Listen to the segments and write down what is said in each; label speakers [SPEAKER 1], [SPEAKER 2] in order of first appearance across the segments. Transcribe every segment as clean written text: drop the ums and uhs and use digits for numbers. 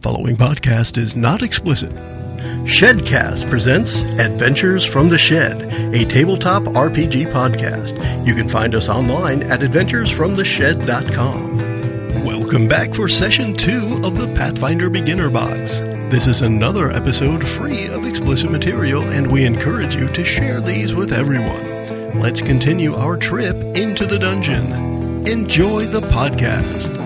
[SPEAKER 1] following podcast is not explicit. Shedcast presents Adventures from the Shed, a tabletop RPG podcast. You can find us online at adventuresfromtheshed.com. Welcome back for Session 2 of the Pathfinder Beginner Box. This is another episode free of explicit material, and we encourage you to share these with everyone. Let's continue our trip into the dungeon. Enjoy the podcast.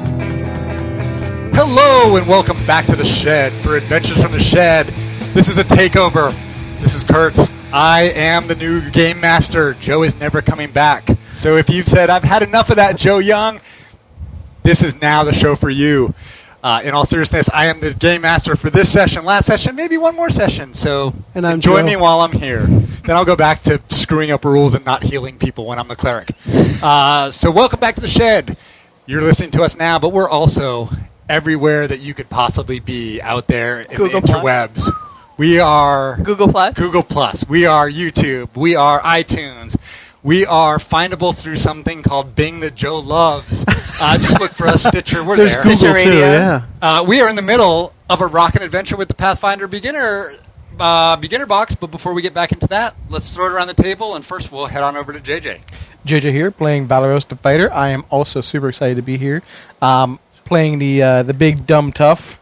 [SPEAKER 2] Hello and welcome back to the Shed for Adventures from the Shed. This is a takeover. This is Kurt. I am the new game master. Joe is never coming back. So if you've said, I've had enough of that, Joe Young, this is now the show for you. In all seriousness, I am the game master for this session, last session, maybe one more session. So join me while I'm here. Then I'll go back to screwing up rules and not healing people when I'm the cleric. So welcome back to the Shed. You're listening to us now, but we're also everywhere that you could possibly be out there in
[SPEAKER 3] Google
[SPEAKER 2] the interwebs.
[SPEAKER 3] Plus.
[SPEAKER 2] We are
[SPEAKER 3] Google Plus.
[SPEAKER 2] We are YouTube. We are iTunes. We are findable through something called Bing that Joe loves. Just look for us, Stitcher. We're
[SPEAKER 1] There's
[SPEAKER 2] there.
[SPEAKER 1] Google
[SPEAKER 3] Stitcher
[SPEAKER 1] too,
[SPEAKER 3] Radio.
[SPEAKER 1] yeah.
[SPEAKER 2] We are in the middle of a rockin' adventure with the Pathfinder Beginner Box. But before we get back into that, let's throw it around the table. And first, we'll head on over to JJ.
[SPEAKER 4] JJ here, playing Valoros the Fighter. I am also super excited to be here. Playing the big dumb tough.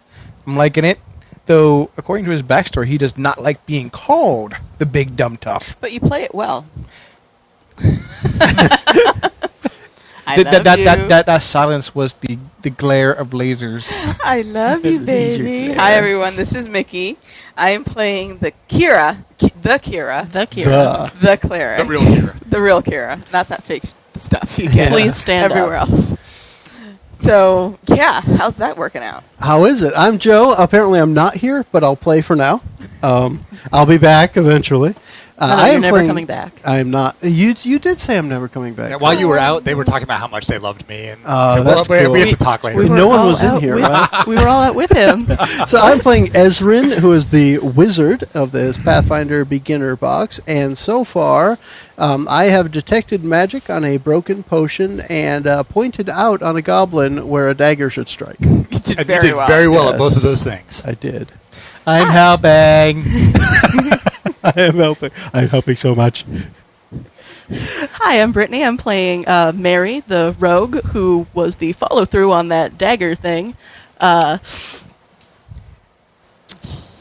[SPEAKER 4] I'm liking it. Though, according to his backstory, he does not like being called the big dumb tough.
[SPEAKER 3] But you play it well.
[SPEAKER 4] That silence was the glare of lasers.
[SPEAKER 3] I love you, baby. Hi, everyone. This is Mickie. I am playing the cleric.
[SPEAKER 4] The
[SPEAKER 2] The real Kira.
[SPEAKER 3] The real Kira. Not that fake stuff you get
[SPEAKER 5] Please stand
[SPEAKER 3] everywhere
[SPEAKER 5] up.
[SPEAKER 3] else. So, yeah. How's that working out?
[SPEAKER 1] How is it? I'm Joe. Apparently I'm not here, but I'll play for now. I'll be back eventually. I
[SPEAKER 5] you're
[SPEAKER 1] am
[SPEAKER 5] never
[SPEAKER 1] playing,
[SPEAKER 5] coming back.
[SPEAKER 1] I am not. You did say I'm never coming back.
[SPEAKER 2] Yeah, while you were out, they were talking about how much they loved me. And
[SPEAKER 1] that's cool.
[SPEAKER 2] we have to talk later.
[SPEAKER 1] No one was in here, right?
[SPEAKER 5] We were all out with him.
[SPEAKER 1] So I'm playing Ezrin, who is the wizard of this Pathfinder Beginner Box, and so far I have detected magic on a broken potion and pointed out on a goblin where a dagger should strike.
[SPEAKER 3] You did
[SPEAKER 2] And
[SPEAKER 3] very
[SPEAKER 2] you did
[SPEAKER 3] well.
[SPEAKER 2] very well
[SPEAKER 1] Yes.
[SPEAKER 2] at both of those things.
[SPEAKER 1] I did.
[SPEAKER 4] I'm helping.
[SPEAKER 1] I am helping. I'm helping so much.
[SPEAKER 5] Hi, I'm Britanny. I'm playing Mary, the rogue, who was the follow-through on that dagger thing.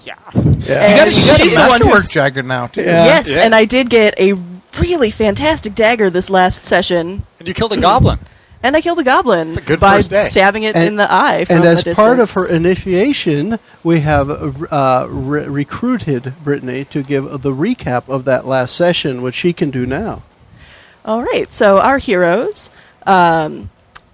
[SPEAKER 4] You
[SPEAKER 5] And
[SPEAKER 4] got
[SPEAKER 5] she's
[SPEAKER 4] a
[SPEAKER 5] the one
[SPEAKER 4] masterwork
[SPEAKER 5] who's...
[SPEAKER 4] dagger now, too.
[SPEAKER 1] Yeah.
[SPEAKER 5] Yes,
[SPEAKER 2] Yeah.
[SPEAKER 5] and I did get a really fantastic dagger this last session.
[SPEAKER 2] And you killed a goblin.
[SPEAKER 5] And I killed a goblin
[SPEAKER 2] That's a good
[SPEAKER 5] by
[SPEAKER 2] first day.
[SPEAKER 5] stabbing it in the eye from
[SPEAKER 1] And as
[SPEAKER 5] a
[SPEAKER 1] part of her
[SPEAKER 5] distance.
[SPEAKER 1] initiation, we have recruited Britanny to give the recap of that last session, which she can do now.
[SPEAKER 5] All right, so our heroes,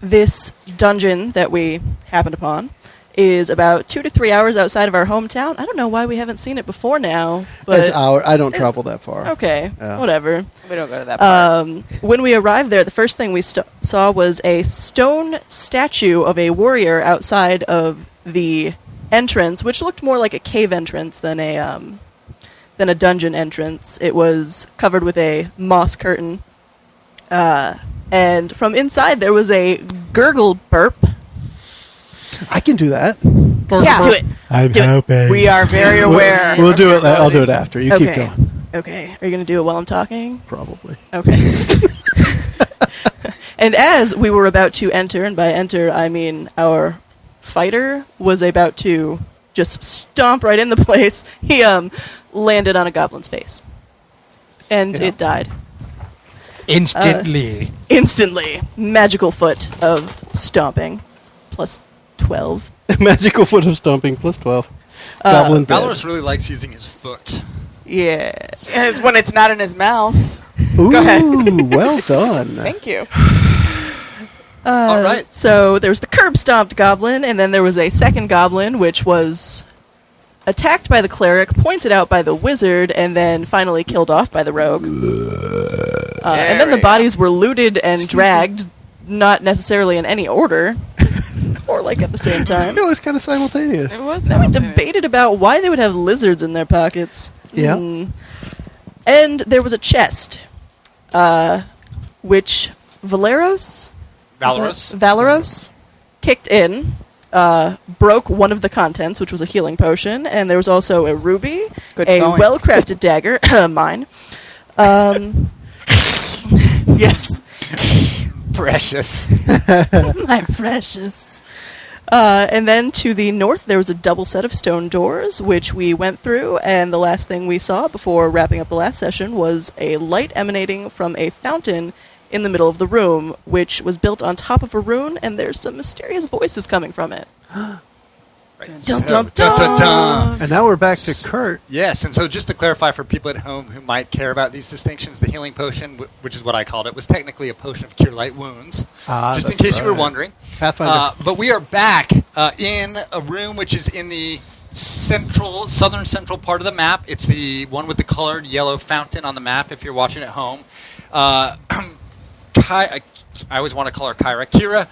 [SPEAKER 5] this dungeon that we happened upon is about 2 to 3 hours outside of our hometown. I don't know why we haven't seen it before now, but
[SPEAKER 1] I don't travel that far.
[SPEAKER 5] okay,
[SPEAKER 1] Yeah.
[SPEAKER 5] whatever.
[SPEAKER 3] We don't go to that part.
[SPEAKER 5] When we arrived there, the first thing we saw was a stone statue of a warrior outside of the entrance, which looked more like a cave entrance than a dungeon entrance. It was covered with a moss curtain, and from inside there was a gurgle burp.
[SPEAKER 1] I can do that.
[SPEAKER 5] Yeah, do it.
[SPEAKER 1] I'm
[SPEAKER 5] Do it.
[SPEAKER 1] helping.
[SPEAKER 3] We are very aware.
[SPEAKER 1] We'll do it. I'll do it after. You keep
[SPEAKER 5] Okay.
[SPEAKER 1] going.
[SPEAKER 5] Okay, are you going to do it while I'm talking?
[SPEAKER 1] Probably.
[SPEAKER 5] Okay. And as we were about to enter, and by enter I mean our fighter was about to just stomp right in the place, he landed on a goblin's face. And
[SPEAKER 1] Yeah.
[SPEAKER 5] it died.
[SPEAKER 4] Instantly.
[SPEAKER 5] Instantly. Magical foot of stomping. Plus 12.
[SPEAKER 1] Magical foot of stomping plus 12. Goblin dead.
[SPEAKER 2] Valorous really likes using his foot.
[SPEAKER 5] Yeah.
[SPEAKER 3] It's when it's not in his mouth.
[SPEAKER 1] Ooh,
[SPEAKER 3] Go ahead.
[SPEAKER 1] Well done.
[SPEAKER 3] Thank you.
[SPEAKER 2] All right.
[SPEAKER 5] So there was the curb stomped goblin, and then there was a second goblin, which was attacked by the cleric, pointed out by the wizard, and then finally killed off by the rogue. And then the bodies were looted and dragged, not necessarily in any order, or like at the same time.
[SPEAKER 1] It was kind of simultaneous.
[SPEAKER 3] It was.
[SPEAKER 5] Then we debated about why they would have lizards in their pockets.
[SPEAKER 1] Yeah.
[SPEAKER 5] And there was a chest, which Valoros
[SPEAKER 2] Valorous.
[SPEAKER 5] kicked in broke one of the contents, which was a healing potion, and there was also a ruby,
[SPEAKER 3] Good
[SPEAKER 5] a
[SPEAKER 3] going.
[SPEAKER 5] well-crafted dagger, mine. Yes.
[SPEAKER 2] Precious.
[SPEAKER 5] My precious. And then to the north, there was a double set of stone doors, which we went through, and the last thing we saw before wrapping up the last session was a light emanating from a fountain in the middle of the room, which was built on top of a rune, and there's some mysterious voices coming from it.
[SPEAKER 2] Dun, dun, dun, dun.
[SPEAKER 6] And now we're back to Kurt.
[SPEAKER 2] Yes, and so just to clarify for people at home who might care about these distinctions, the healing potion, which is what I called it, was technically a potion of cure light wounds, just in case you were wondering.
[SPEAKER 6] Pathfinder.
[SPEAKER 2] But we are back in a room which is in the southern central part of the map. It's the one with the colored yellow fountain on the map if you're watching at home. I always want to call her Kyra. Kira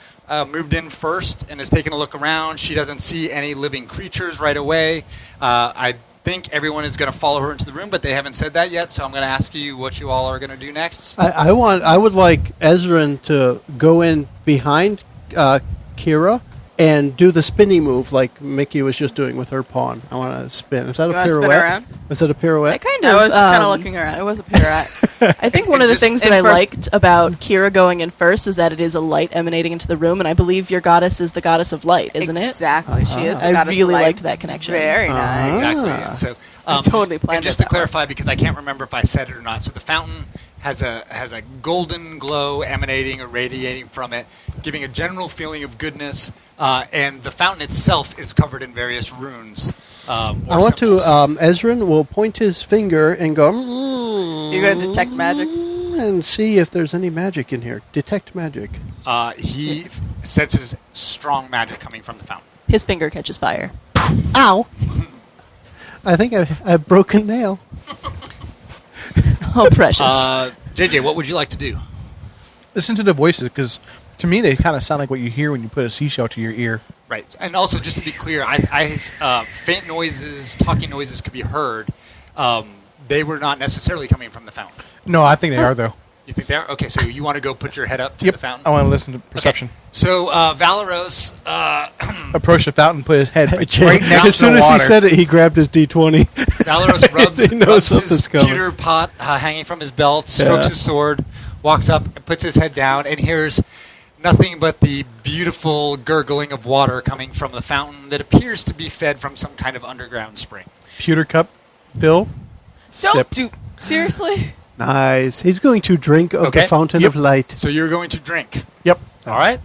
[SPEAKER 2] moved in first and is taking a look around. She doesn't see any living creatures right away. I think everyone is going to follow her into the room, but they haven't said that yet, so I'm going to ask you what you all are going to do next.
[SPEAKER 6] I would like Ezran to go in behind Kira and do the spinny move like Mickie was just doing with her pawn. I want to spin. Is that
[SPEAKER 3] You
[SPEAKER 6] a
[SPEAKER 3] wanna spin
[SPEAKER 6] pirouette?
[SPEAKER 3] around?
[SPEAKER 6] Is it a pirouette?
[SPEAKER 5] I kind
[SPEAKER 3] I
[SPEAKER 5] of
[SPEAKER 3] was kind of looking around. It was a pirouette.
[SPEAKER 5] I think one of the
[SPEAKER 2] Just
[SPEAKER 5] things that
[SPEAKER 3] in
[SPEAKER 5] I
[SPEAKER 3] first-
[SPEAKER 5] liked about Kira going in first is that it is a light emanating into the room, and I believe your goddess is the goddess of light, isn't it?
[SPEAKER 3] Exactly. She is. The
[SPEAKER 5] I
[SPEAKER 3] goddess of
[SPEAKER 5] really
[SPEAKER 3] light.
[SPEAKER 5] liked that connection.
[SPEAKER 3] Very nice.
[SPEAKER 2] Exactly. So,
[SPEAKER 3] I totally planned
[SPEAKER 2] and just
[SPEAKER 3] it
[SPEAKER 2] to
[SPEAKER 3] that way.
[SPEAKER 2] clarify, because I can't remember if I said it or not, so the fountain has a golden glow emanating or radiating from it, giving a general feeling of goodness, and the fountain itself is covered in various runes.
[SPEAKER 6] I want to, Ezran will point his finger and go,
[SPEAKER 3] You're going to detect magic?
[SPEAKER 6] and see if there's any magic in here. Detect magic.
[SPEAKER 2] He senses strong magic coming from the fountain.
[SPEAKER 5] His finger catches fire.
[SPEAKER 6] Ow! I think I broke a nail.
[SPEAKER 5] Oh, precious.
[SPEAKER 2] JJ, what would you like to do?
[SPEAKER 4] Listen to the voices, because to me they kind of sound like what you hear when you put a seashell to your ear.
[SPEAKER 2] Right, and also just to be clear, faint noises, talking noises could be heard. They were not necessarily coming from the fountain.
[SPEAKER 4] No, I think they are, though.
[SPEAKER 2] You think they are? Okay, so you want to go put your head up to
[SPEAKER 4] Yep.
[SPEAKER 2] the fountain?
[SPEAKER 4] I want to listen to perception.
[SPEAKER 2] Okay. So Valeros,
[SPEAKER 4] Approach the fountain, put his head right next
[SPEAKER 6] as
[SPEAKER 4] to
[SPEAKER 6] soon
[SPEAKER 4] the
[SPEAKER 6] as
[SPEAKER 4] water.
[SPEAKER 6] he said it, he grabbed his D20.
[SPEAKER 2] Valeros rubs
[SPEAKER 6] He knows
[SPEAKER 2] his
[SPEAKER 6] something's coming.
[SPEAKER 2] pewter pot hanging from his belt, strokes
[SPEAKER 6] Yeah.
[SPEAKER 2] his sword, walks up, and puts his head down, and hears nothing but the beautiful gurgling of water coming from the fountain that appears to be fed from some kind of underground spring.
[SPEAKER 4] Pewter cup, fill,
[SPEAKER 3] Don't
[SPEAKER 4] sip.
[SPEAKER 3] do. Seriously?
[SPEAKER 6] Nice. He's going to drink of
[SPEAKER 2] Okay.
[SPEAKER 6] the fountain
[SPEAKER 4] Yep.
[SPEAKER 6] of light.
[SPEAKER 2] So you're going to drink.
[SPEAKER 4] Yep.
[SPEAKER 2] All right?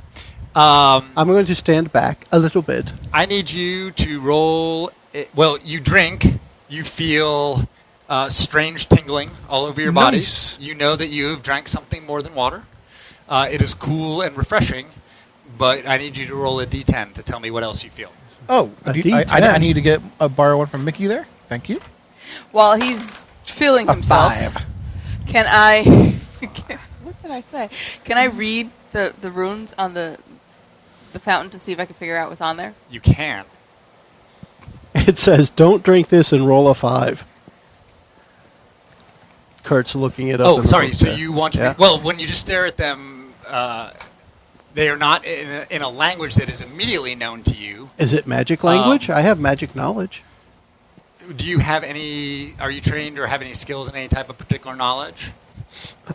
[SPEAKER 6] I'm going to stand back a little bit.
[SPEAKER 2] I need you to roll. Well, you drink. You feel strange tingling all over your body.
[SPEAKER 4] Nice.
[SPEAKER 2] You know that you have drank something more than water. It is cool and refreshing, but I need you to roll a d10 to tell me what else you feel.
[SPEAKER 4] Oh,
[SPEAKER 6] A
[SPEAKER 4] I
[SPEAKER 6] D10.
[SPEAKER 4] need to borrow one from Mickie there. Thank you.
[SPEAKER 3] While he's feeling
[SPEAKER 4] A
[SPEAKER 3] himself,
[SPEAKER 4] 5.
[SPEAKER 3] can I... what did I say? Can I read the runes on the fountain to see if I can figure out what's on there?
[SPEAKER 2] You can.
[SPEAKER 6] It says, don't drink this and roll a 5. Kurt's looking it up.
[SPEAKER 2] Oh,
[SPEAKER 6] in the
[SPEAKER 2] sorry.
[SPEAKER 6] book
[SPEAKER 2] So
[SPEAKER 6] there.
[SPEAKER 2] you want to...
[SPEAKER 6] Yeah.
[SPEAKER 2] Well, when you just stare at them, they are not in a language that is immediately known to you.
[SPEAKER 6] Is it magic language? I have magic knowledge.
[SPEAKER 2] Do you have any... Are you trained or have any skills in any type of particular knowledge?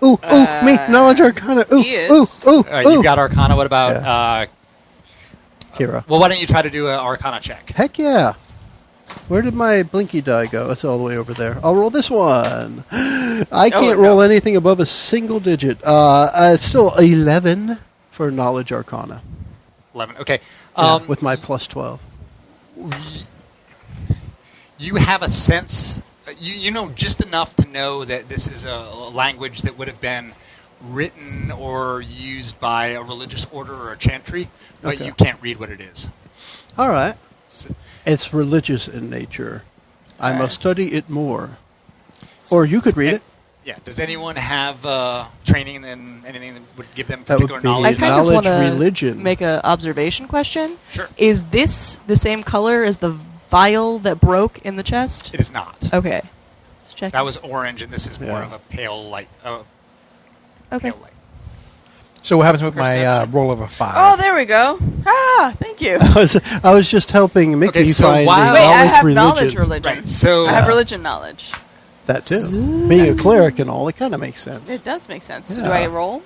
[SPEAKER 6] Ooh, me, knowledge arcana. Ooh,
[SPEAKER 3] he is.
[SPEAKER 6] ooh,
[SPEAKER 2] All right,
[SPEAKER 6] ooh.
[SPEAKER 2] you've got Arcana. What about...
[SPEAKER 6] Kira.
[SPEAKER 2] well, why don't you try to do an Arcana check?
[SPEAKER 6] Heck yeah. Where did my blinky die go? It's all the way over there. I'll roll this one. I can't
[SPEAKER 3] no.
[SPEAKER 6] roll anything above a single digit. It's still 11 for knowledge arcana.
[SPEAKER 2] 11. Okay.
[SPEAKER 6] With my plus 12.
[SPEAKER 2] You have a sense... You know just enough to know that this is a language that would have been written or used by a religious order or a chantry, but
[SPEAKER 6] Okay.
[SPEAKER 2] you can't read what it is.
[SPEAKER 6] All right.
[SPEAKER 2] So,
[SPEAKER 6] It's religious in nature. I must study it more. Or you could read it.
[SPEAKER 2] yeah. Does anyone have training in anything that would give them
[SPEAKER 6] That would
[SPEAKER 2] particular
[SPEAKER 6] be
[SPEAKER 5] I
[SPEAKER 2] knowledge?
[SPEAKER 5] kind
[SPEAKER 6] knowledge
[SPEAKER 5] of want to
[SPEAKER 6] religion.
[SPEAKER 5] make an observation question.
[SPEAKER 2] Sure.
[SPEAKER 5] Is this the same color as the vial that broke in the chest?
[SPEAKER 2] It is not.
[SPEAKER 5] Okay. Just check.
[SPEAKER 2] That was orange, and this is more
[SPEAKER 6] Yeah.
[SPEAKER 2] of a pale light.
[SPEAKER 5] Okay.
[SPEAKER 2] Pale light.
[SPEAKER 4] So what happens with my roll of a 5?
[SPEAKER 3] Oh, there we go. Ah, thank you.
[SPEAKER 6] I was just helping Mickie
[SPEAKER 2] Okay, so
[SPEAKER 6] find
[SPEAKER 2] while-
[SPEAKER 6] the
[SPEAKER 3] Wait, I
[SPEAKER 6] knowledge
[SPEAKER 3] have
[SPEAKER 6] religion.
[SPEAKER 3] knowledge religion.
[SPEAKER 2] Right, so
[SPEAKER 3] I have religion knowledge.
[SPEAKER 6] That too. Being a cleric and all, it kind of makes sense.
[SPEAKER 3] It does make sense. So
[SPEAKER 6] Yeah.
[SPEAKER 3] do I roll?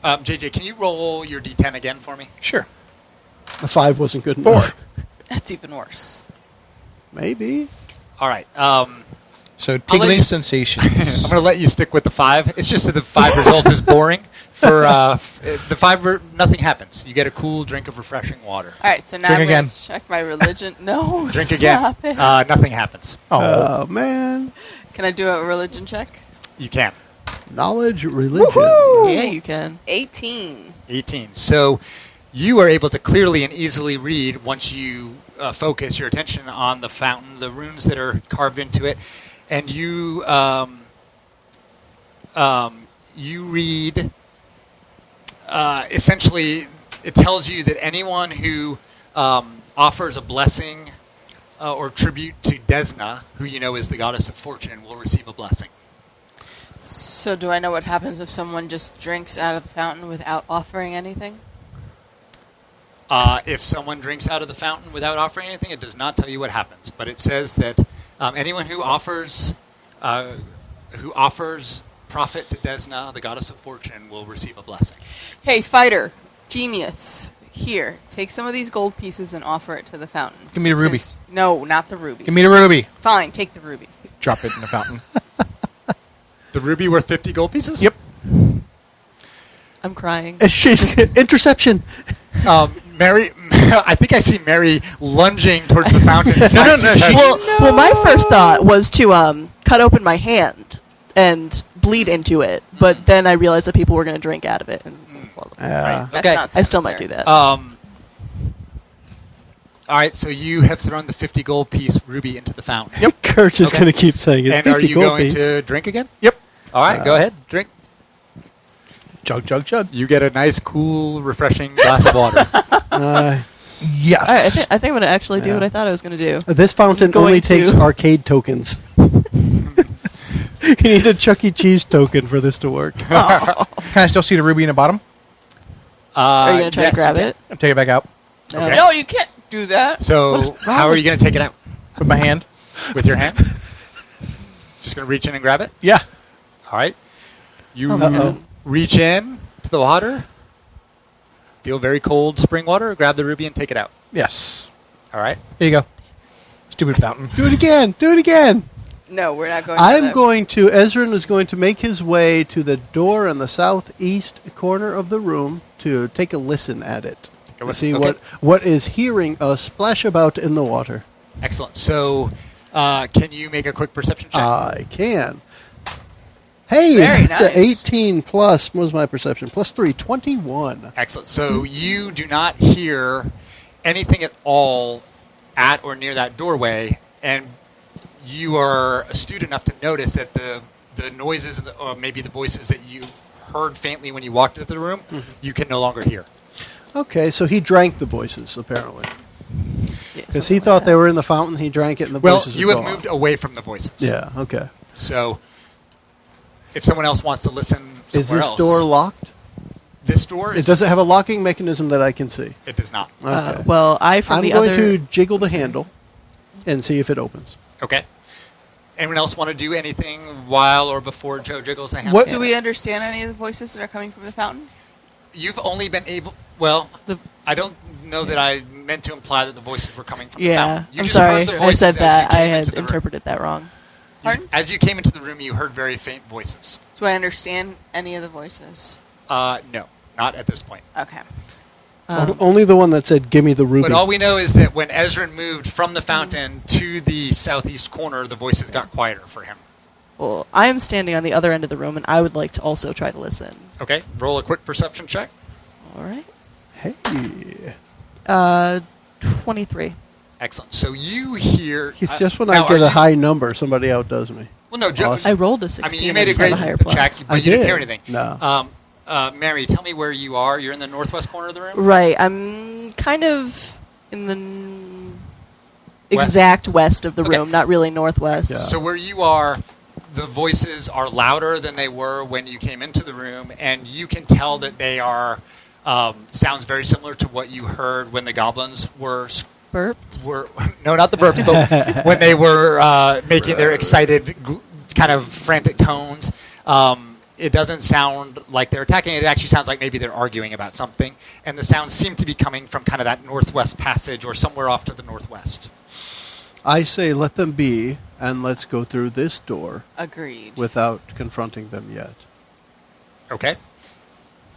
[SPEAKER 2] JJ, can you roll your D10 again for me?
[SPEAKER 4] Sure.
[SPEAKER 6] The 5 wasn't good enough.
[SPEAKER 3] That's even worse.
[SPEAKER 6] Maybe.
[SPEAKER 2] All right.
[SPEAKER 4] So
[SPEAKER 2] let
[SPEAKER 4] tingling
[SPEAKER 2] you-
[SPEAKER 4] sensations.
[SPEAKER 2] I'm going to let you stick with the 5. It's just that the 5 result is boring. For the 5, nothing happens. You get a cool drink of refreshing water.
[SPEAKER 3] All right, so now
[SPEAKER 4] Drink
[SPEAKER 3] I'm going
[SPEAKER 4] again.
[SPEAKER 3] to check my religion. No,
[SPEAKER 2] Drink again.
[SPEAKER 3] stop it.
[SPEAKER 2] Nothing happens.
[SPEAKER 6] Oh, man.
[SPEAKER 3] Can I do a religion check?
[SPEAKER 2] You can.
[SPEAKER 6] Knowledge religion.
[SPEAKER 3] Woohoo!
[SPEAKER 5] Yeah, you can.
[SPEAKER 3] 18.
[SPEAKER 2] 18. So you are able to clearly and easily read once you focus your attention on the fountain, the runes that are carved into it, and you read. Essentially, it tells you that anyone who offers a blessing or tribute to Desna, who you know is the goddess of fortune, will receive a blessing.
[SPEAKER 3] So do I know what happens if someone just drinks out of the fountain without offering anything?
[SPEAKER 2] If someone drinks out of the fountain without offering anything, it does not tell you what happens. But it says that anyone who offers profit to Desna, the goddess of fortune, will receive a blessing.
[SPEAKER 3] Hey, fighter, genius. Here, take some of these gold pieces and offer it to the fountain.
[SPEAKER 4] Give me the ruby.
[SPEAKER 3] No, not the ruby.
[SPEAKER 4] Give me the ruby.
[SPEAKER 3] Fine, take the ruby.
[SPEAKER 4] Drop it in the fountain.
[SPEAKER 2] The ruby worth 50 gold pieces?
[SPEAKER 4] Yep.
[SPEAKER 5] I'm crying.
[SPEAKER 6] She's interception.
[SPEAKER 2] Mary, I think I see Mary lunging towards the fountain.
[SPEAKER 4] No, she-
[SPEAKER 5] Well, my first thought was to cut open my hand and bleed into it, but then I realized that people were going to drink out of it. And
[SPEAKER 3] That's
[SPEAKER 2] Okay.
[SPEAKER 3] not
[SPEAKER 5] I still might do
[SPEAKER 3] necessary.
[SPEAKER 5] that.
[SPEAKER 2] All right, so you have thrown the 50 gold piece ruby into the fountain.
[SPEAKER 6] Yep. Kurt's just
[SPEAKER 2] Okay.
[SPEAKER 6] going to keep saying it.
[SPEAKER 2] And
[SPEAKER 6] 50
[SPEAKER 2] are you
[SPEAKER 6] gold
[SPEAKER 2] going
[SPEAKER 6] piece.
[SPEAKER 2] to drink again?
[SPEAKER 4] Yep.
[SPEAKER 2] All right, go ahead, drink.
[SPEAKER 4] Chug, chug, chug.
[SPEAKER 2] You get a nice, cool, refreshing glass of water.
[SPEAKER 4] Yes.
[SPEAKER 5] All right, I think I'm going to actually do
[SPEAKER 6] Yeah.
[SPEAKER 5] what I thought I was going to do.
[SPEAKER 6] This fountain
[SPEAKER 5] Going
[SPEAKER 6] only
[SPEAKER 5] to-
[SPEAKER 6] takes arcade tokens. You need a Chuck E. Cheese token for this to work.
[SPEAKER 4] Can I still see the ruby in the bottom?
[SPEAKER 5] Are you going to try
[SPEAKER 2] yes,
[SPEAKER 5] to grab
[SPEAKER 2] you can.
[SPEAKER 5] it?
[SPEAKER 4] I'll take it back out
[SPEAKER 5] No.
[SPEAKER 2] Okay.
[SPEAKER 3] No, you can't do that.
[SPEAKER 2] So how are you going to take it out?
[SPEAKER 4] with my hand.
[SPEAKER 2] With your hand? Just going to reach in and grab it?
[SPEAKER 4] Yeah.
[SPEAKER 2] All right. You
[SPEAKER 6] Uh-oh.
[SPEAKER 2] reach in to the water. Feel very cold spring water. Grab the ruby and take it out.
[SPEAKER 4] Yes.
[SPEAKER 2] All right.
[SPEAKER 4] Here you go. Stupid fountain.
[SPEAKER 6] Do it again. Do it again.
[SPEAKER 3] No, we're not going
[SPEAKER 6] I'm
[SPEAKER 3] that.
[SPEAKER 6] going to, Ezrin is going to make his way to the door in the southeast corner of the room to take a listen at it.
[SPEAKER 2] a
[SPEAKER 6] To
[SPEAKER 2] listen,
[SPEAKER 6] see
[SPEAKER 2] okay.
[SPEAKER 6] what is hearing us splash about in the water.
[SPEAKER 2] Excellent. So can you make a quick perception check?
[SPEAKER 6] I can. Hey,
[SPEAKER 3] Very
[SPEAKER 6] it's
[SPEAKER 3] nice.
[SPEAKER 6] a 18 plus, what was my perception? Plus 3, 21.
[SPEAKER 2] Excellent. So you do not hear anything at all at or near that doorway, and you are astute enough to notice that the noises or maybe the voices that you heard faintly when you walked into the room, you can no longer hear.
[SPEAKER 6] Okay, so he drank the voices, apparently.
[SPEAKER 5] Yeah,
[SPEAKER 6] Because
[SPEAKER 5] something
[SPEAKER 6] he
[SPEAKER 5] like
[SPEAKER 6] thought
[SPEAKER 5] that.
[SPEAKER 6] they were in the fountain, he drank it, and the
[SPEAKER 2] Well,
[SPEAKER 6] voices
[SPEAKER 2] you
[SPEAKER 6] are
[SPEAKER 2] have
[SPEAKER 6] gone.
[SPEAKER 2] moved away from the voices.
[SPEAKER 6] Yeah, okay.
[SPEAKER 2] So if someone else wants to listen somewhere
[SPEAKER 6] Is this
[SPEAKER 2] else,
[SPEAKER 6] door locked?
[SPEAKER 2] this door is,
[SPEAKER 6] Does it have a locking mechanism that I can see?
[SPEAKER 2] it does not.
[SPEAKER 6] Okay.
[SPEAKER 5] Well, from
[SPEAKER 6] I'm
[SPEAKER 5] the
[SPEAKER 6] going
[SPEAKER 5] other...
[SPEAKER 6] to jiggle the handle and see if it opens.
[SPEAKER 2] Okay. Anyone else want to do anything while or before Joe jiggles the handle?
[SPEAKER 4] What-
[SPEAKER 3] Do we understand any of the voices that are coming from the fountain?
[SPEAKER 2] You've only been able. Well,
[SPEAKER 5] The-
[SPEAKER 2] I don't know that I meant to imply that the voices were coming from the
[SPEAKER 5] Yeah,
[SPEAKER 2] fountain. You
[SPEAKER 5] I'm
[SPEAKER 2] just
[SPEAKER 5] sorry.
[SPEAKER 2] heard the
[SPEAKER 5] I
[SPEAKER 2] voices
[SPEAKER 5] said
[SPEAKER 2] as you
[SPEAKER 5] that. I
[SPEAKER 2] came
[SPEAKER 5] had
[SPEAKER 2] into the room.
[SPEAKER 5] interpreted that wrong.
[SPEAKER 3] Pardon?
[SPEAKER 2] As you came into the room, you heard very faint voices.
[SPEAKER 3] Do I understand any of the voices?
[SPEAKER 2] No, not at this point.
[SPEAKER 3] Okay.
[SPEAKER 6] Only the one that said, "Give me the ruby."
[SPEAKER 2] But all we know is that when Ezrin moved from the fountain to the southeast corner, the voices got quieter for him.
[SPEAKER 5] Well, I am standing on the other end of the room, and I would like to also try to listen.
[SPEAKER 2] Okay, roll a quick perception check.
[SPEAKER 5] All right.
[SPEAKER 6] Hey.
[SPEAKER 5] 23.
[SPEAKER 2] Excellent. So you hear.
[SPEAKER 6] It's just when
[SPEAKER 2] now,
[SPEAKER 6] I get
[SPEAKER 2] are
[SPEAKER 6] a
[SPEAKER 2] you-
[SPEAKER 6] high number, somebody outdoes me.
[SPEAKER 2] Well, no, Joe.
[SPEAKER 6] Awesome.
[SPEAKER 5] I rolled a
[SPEAKER 2] I
[SPEAKER 5] 16.
[SPEAKER 2] mean, you
[SPEAKER 5] I
[SPEAKER 2] made a
[SPEAKER 5] just have
[SPEAKER 2] great
[SPEAKER 5] higher
[SPEAKER 2] check,
[SPEAKER 5] plus.
[SPEAKER 2] but
[SPEAKER 6] I
[SPEAKER 2] you didn't
[SPEAKER 6] did.
[SPEAKER 2] hear anything.
[SPEAKER 6] No.
[SPEAKER 2] Mary, tell me where you are. You're in the northwest corner of the room?
[SPEAKER 5] Right. I'm kind of in the
[SPEAKER 2] West?
[SPEAKER 5] exact west of the
[SPEAKER 2] Okay.
[SPEAKER 5] room, not really northwest.
[SPEAKER 6] Yeah.
[SPEAKER 2] So where you are, the voices are louder than they were when you came into the room, and you can tell that they are sounds very similar to what you heard when the goblins were
[SPEAKER 5] Burped.
[SPEAKER 2] no, not the burps, but when they were making their excited, kind of frantic tones. It doesn't sound like they're attacking. It actually sounds like maybe they're arguing about something. And the sounds seem to be coming from kind of that northwest passage or somewhere off to the northwest.
[SPEAKER 6] I say let them be, and let's go through this door
[SPEAKER 3] Agreed.
[SPEAKER 6] without confronting them yet.
[SPEAKER 2] Okay.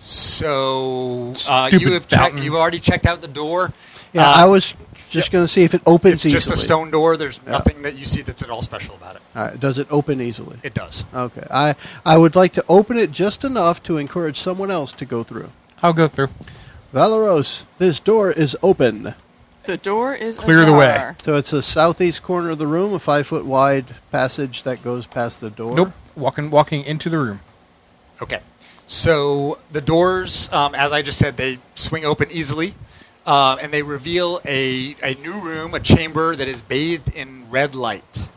[SPEAKER 2] So
[SPEAKER 4] Stupid
[SPEAKER 2] you've already checked out the door.
[SPEAKER 6] Yeah, I was just going to see if it opens
[SPEAKER 2] It's
[SPEAKER 6] easily.
[SPEAKER 2] just a stone door. There's nothing that you see that's at all special about it.
[SPEAKER 6] All right, does it open easily?
[SPEAKER 2] It does.
[SPEAKER 6] Okay. I would like to open it just enough to encourage someone else to go through.
[SPEAKER 4] I'll go through.
[SPEAKER 6] Valeros, this door is open.
[SPEAKER 3] The door is
[SPEAKER 4] Clear the way.
[SPEAKER 3] ajar.
[SPEAKER 6] So it's the southeast corner of the room, a 5-foot wide passage that goes past the door.
[SPEAKER 4] Nope. Walking into the room.
[SPEAKER 2] Okay. So the doors, as I just said, they swing open easily. And they reveal a new room, a chamber that is bathed in red light.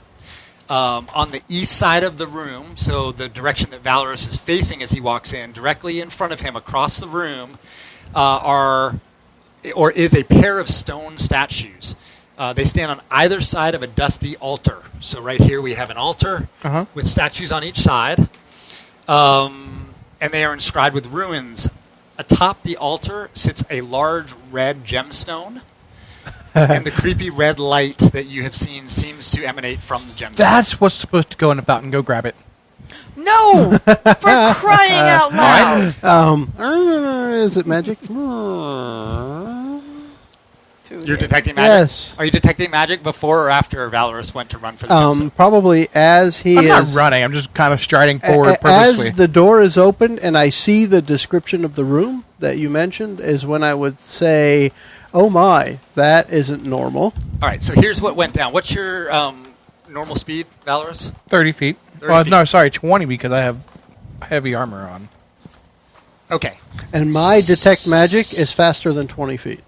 [SPEAKER 2] On the east side of the room, so the direction that Valeros is facing as he walks in, directly in front of him across the room is a pair of stone statues. They stand on either side of a dusty altar. So right here we have an altar with statues on each side. And they are inscribed with runes. Atop the altar sits a large red gemstone, and the creepy red light that you have seen seems to emanate from the gemstone.
[SPEAKER 4] That's what's supposed to go in the fountain. Go grab it.
[SPEAKER 3] No! For crying out loud!
[SPEAKER 6] Is it magic?
[SPEAKER 2] You're detecting magic?
[SPEAKER 6] Yes.
[SPEAKER 2] Are you detecting magic before or after Valoris went to run for the gemstone?
[SPEAKER 6] Probably as he
[SPEAKER 4] I'm
[SPEAKER 6] is...
[SPEAKER 4] not running. I'm just kind of striding forward purposely.
[SPEAKER 6] As the door is open and I see the description of the room that you mentioned is when I would say, oh my, that isn't normal.
[SPEAKER 2] All right, so here's what went down. What's your normal speed, Valoris?
[SPEAKER 4] 30 feet.
[SPEAKER 2] 30 feet.
[SPEAKER 4] No, sorry, 20 because I have heavy armor on.
[SPEAKER 2] Okay.
[SPEAKER 6] And my detect magic is faster than 20 feet.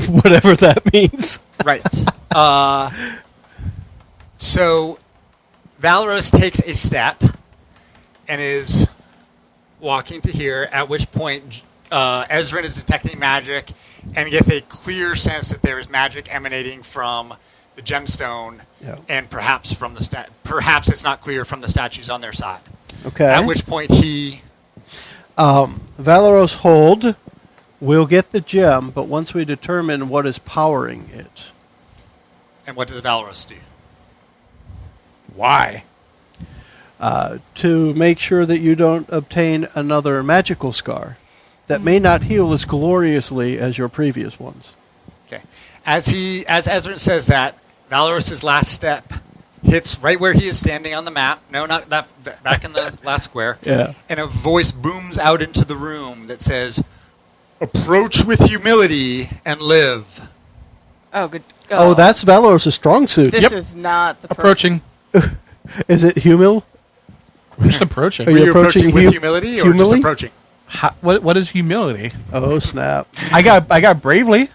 [SPEAKER 6] Whatever that means.
[SPEAKER 2] Right. So Valoris takes a step and is walking to here, at which point Ezrin is detecting magic and gets a clear sense that there is magic emanating from the gemstone and perhaps from the perhaps it's not clear from the statues on their side.
[SPEAKER 6] Okay.
[SPEAKER 2] At which point he...
[SPEAKER 6] Valeros hold. We'll get the gem, but once we determine what is powering it.
[SPEAKER 2] And what does Valoris do?
[SPEAKER 4] Why?
[SPEAKER 6] To make sure that you don't obtain another magical scar that may not heal as gloriously as your previous ones.
[SPEAKER 2] Okay. As Ezrin says that, Valoris' last step hits right where he is standing on the map. No, not that, back in the last square.
[SPEAKER 6] Yeah.
[SPEAKER 2] And a voice booms out into the room that says, "Approach with humility and live."
[SPEAKER 3] Oh, good.
[SPEAKER 6] Oh, that's Valoros' strong suit.
[SPEAKER 3] This is not the
[SPEAKER 4] Approaching.
[SPEAKER 6] Is it humil?
[SPEAKER 4] We're just approaching.
[SPEAKER 6] Are
[SPEAKER 2] Were
[SPEAKER 6] you
[SPEAKER 2] you approaching
[SPEAKER 6] approaching
[SPEAKER 2] with humility or just
[SPEAKER 6] humility?
[SPEAKER 2] approaching?
[SPEAKER 4] What is humility?
[SPEAKER 6] Oh, snap.
[SPEAKER 4] I got bravely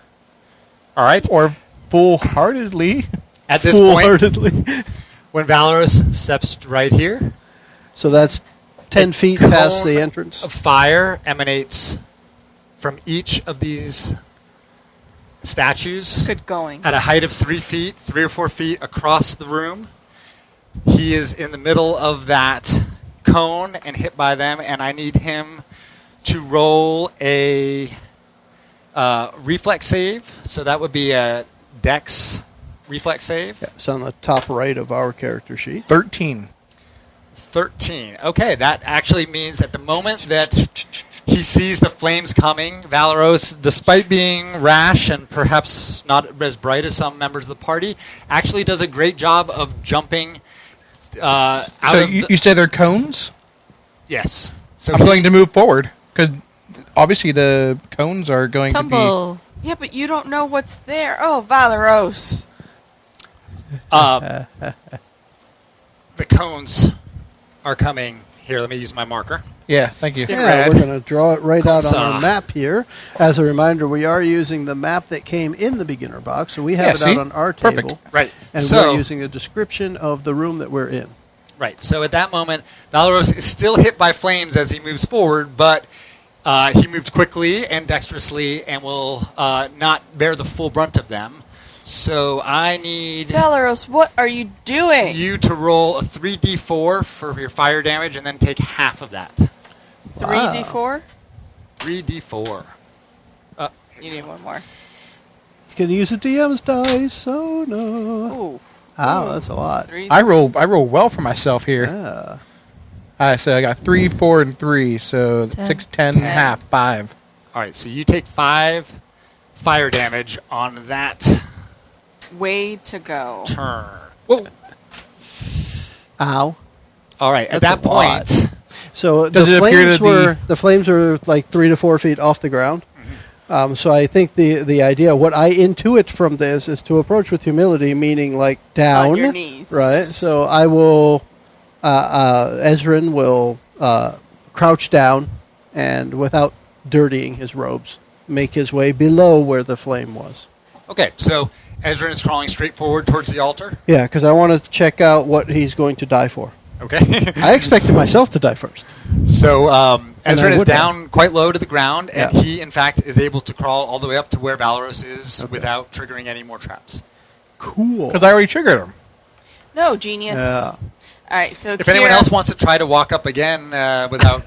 [SPEAKER 2] All right.
[SPEAKER 4] or full-heartedly.
[SPEAKER 2] At this point,
[SPEAKER 6] Full-heartedly.
[SPEAKER 2] when Valoris steps right here,
[SPEAKER 6] So that's 10 feet past the
[SPEAKER 2] cone
[SPEAKER 6] entrance.
[SPEAKER 2] of fire emanates from each of these statues
[SPEAKER 3] Good going.
[SPEAKER 2] at a height of 3 feet, 3 or 4 feet across the room. He is in the middle of that cone and hit by them, and I need him to roll a reflex save. So that would be a dex reflex save.
[SPEAKER 6] It's on the top right of our character sheet.
[SPEAKER 4] 13.
[SPEAKER 2] 13. Okay, that actually means at the moment that he sees the flames coming, Valeros, despite being rash and perhaps not as bright as some members of the party, actually does a great job of jumping out
[SPEAKER 4] So
[SPEAKER 2] of
[SPEAKER 4] you say they're cones?
[SPEAKER 2] Yes. So
[SPEAKER 4] I'm going to move forward because obviously the cones are going
[SPEAKER 5] Tumble.
[SPEAKER 3] Yeah, but you don't know what's there. Oh, Valeros.
[SPEAKER 2] the cones are coming Here, let me use my marker.
[SPEAKER 4] Yeah, thank you.
[SPEAKER 2] Yeah.
[SPEAKER 6] Yeah,
[SPEAKER 2] red.
[SPEAKER 6] we're going to draw it right out on
[SPEAKER 2] Comes
[SPEAKER 6] our
[SPEAKER 2] off.
[SPEAKER 6] map here. As a reminder, we are using the map that came in the beginner box, so we have
[SPEAKER 4] Yeah,
[SPEAKER 6] it
[SPEAKER 4] see?
[SPEAKER 6] out on our
[SPEAKER 4] Perfect.
[SPEAKER 6] table.
[SPEAKER 2] Right.
[SPEAKER 6] And
[SPEAKER 2] So-
[SPEAKER 6] we're using a description of the room that we're in.
[SPEAKER 2] Right. So at that moment, Valeros is still hit by flames as he moves forward, but he moved quickly and dexterously and will not bear the full brunt of them. So I need
[SPEAKER 3] Valeros, what are you doing?
[SPEAKER 2] you to roll a 3d4 for your fire damage and then take half of that.
[SPEAKER 3] 3d4?
[SPEAKER 2] 3d4.
[SPEAKER 3] You need one more.
[SPEAKER 6] Can you use the DM's dice? Oh, no.
[SPEAKER 3] Ooh.
[SPEAKER 6] Ow, that's a lot.
[SPEAKER 3] 3.
[SPEAKER 4] I roll well for myself here.
[SPEAKER 6] Yeah.
[SPEAKER 4] So I got 3, 4, and 3. So
[SPEAKER 5] 10.
[SPEAKER 4] 6, 10,
[SPEAKER 3] 10.
[SPEAKER 4] half, 5.
[SPEAKER 2] All right, so you take 5 fire damage on that
[SPEAKER 3] Way to go.
[SPEAKER 2] turn. Whoa.
[SPEAKER 6] Ow.
[SPEAKER 2] All right, at
[SPEAKER 6] That's
[SPEAKER 2] that
[SPEAKER 6] a lot.
[SPEAKER 2] point,
[SPEAKER 6] So
[SPEAKER 4] Does it appear
[SPEAKER 6] the flames were like 3 to 4 feet off the ground. So I think the idea, what I intuit from this, is to approach with humility, meaning like down,
[SPEAKER 3] On your knees.
[SPEAKER 6] right? So I will, Ezrin will crouch down, and without dirtying his robes, make his way below where the flame was.
[SPEAKER 2] okay, so Ezra is crawling straight forward towards the altar.
[SPEAKER 6] Yeah, because I want to check out what he's going to die for.
[SPEAKER 2] Okay.
[SPEAKER 6] I expected myself to die first.
[SPEAKER 2] So
[SPEAKER 6] And
[SPEAKER 2] Ezra
[SPEAKER 6] I
[SPEAKER 2] is
[SPEAKER 6] would
[SPEAKER 2] down quite low to the ground, and
[SPEAKER 6] Yeah.
[SPEAKER 2] he, in fact, is able to crawl all the way up to where Valeros is without triggering any more traps.
[SPEAKER 6] Cool.
[SPEAKER 4] Because I already triggered him.
[SPEAKER 3] No, genius.
[SPEAKER 6] Yeah.
[SPEAKER 3] All right, so
[SPEAKER 2] If anyone else wants to try to walk up again without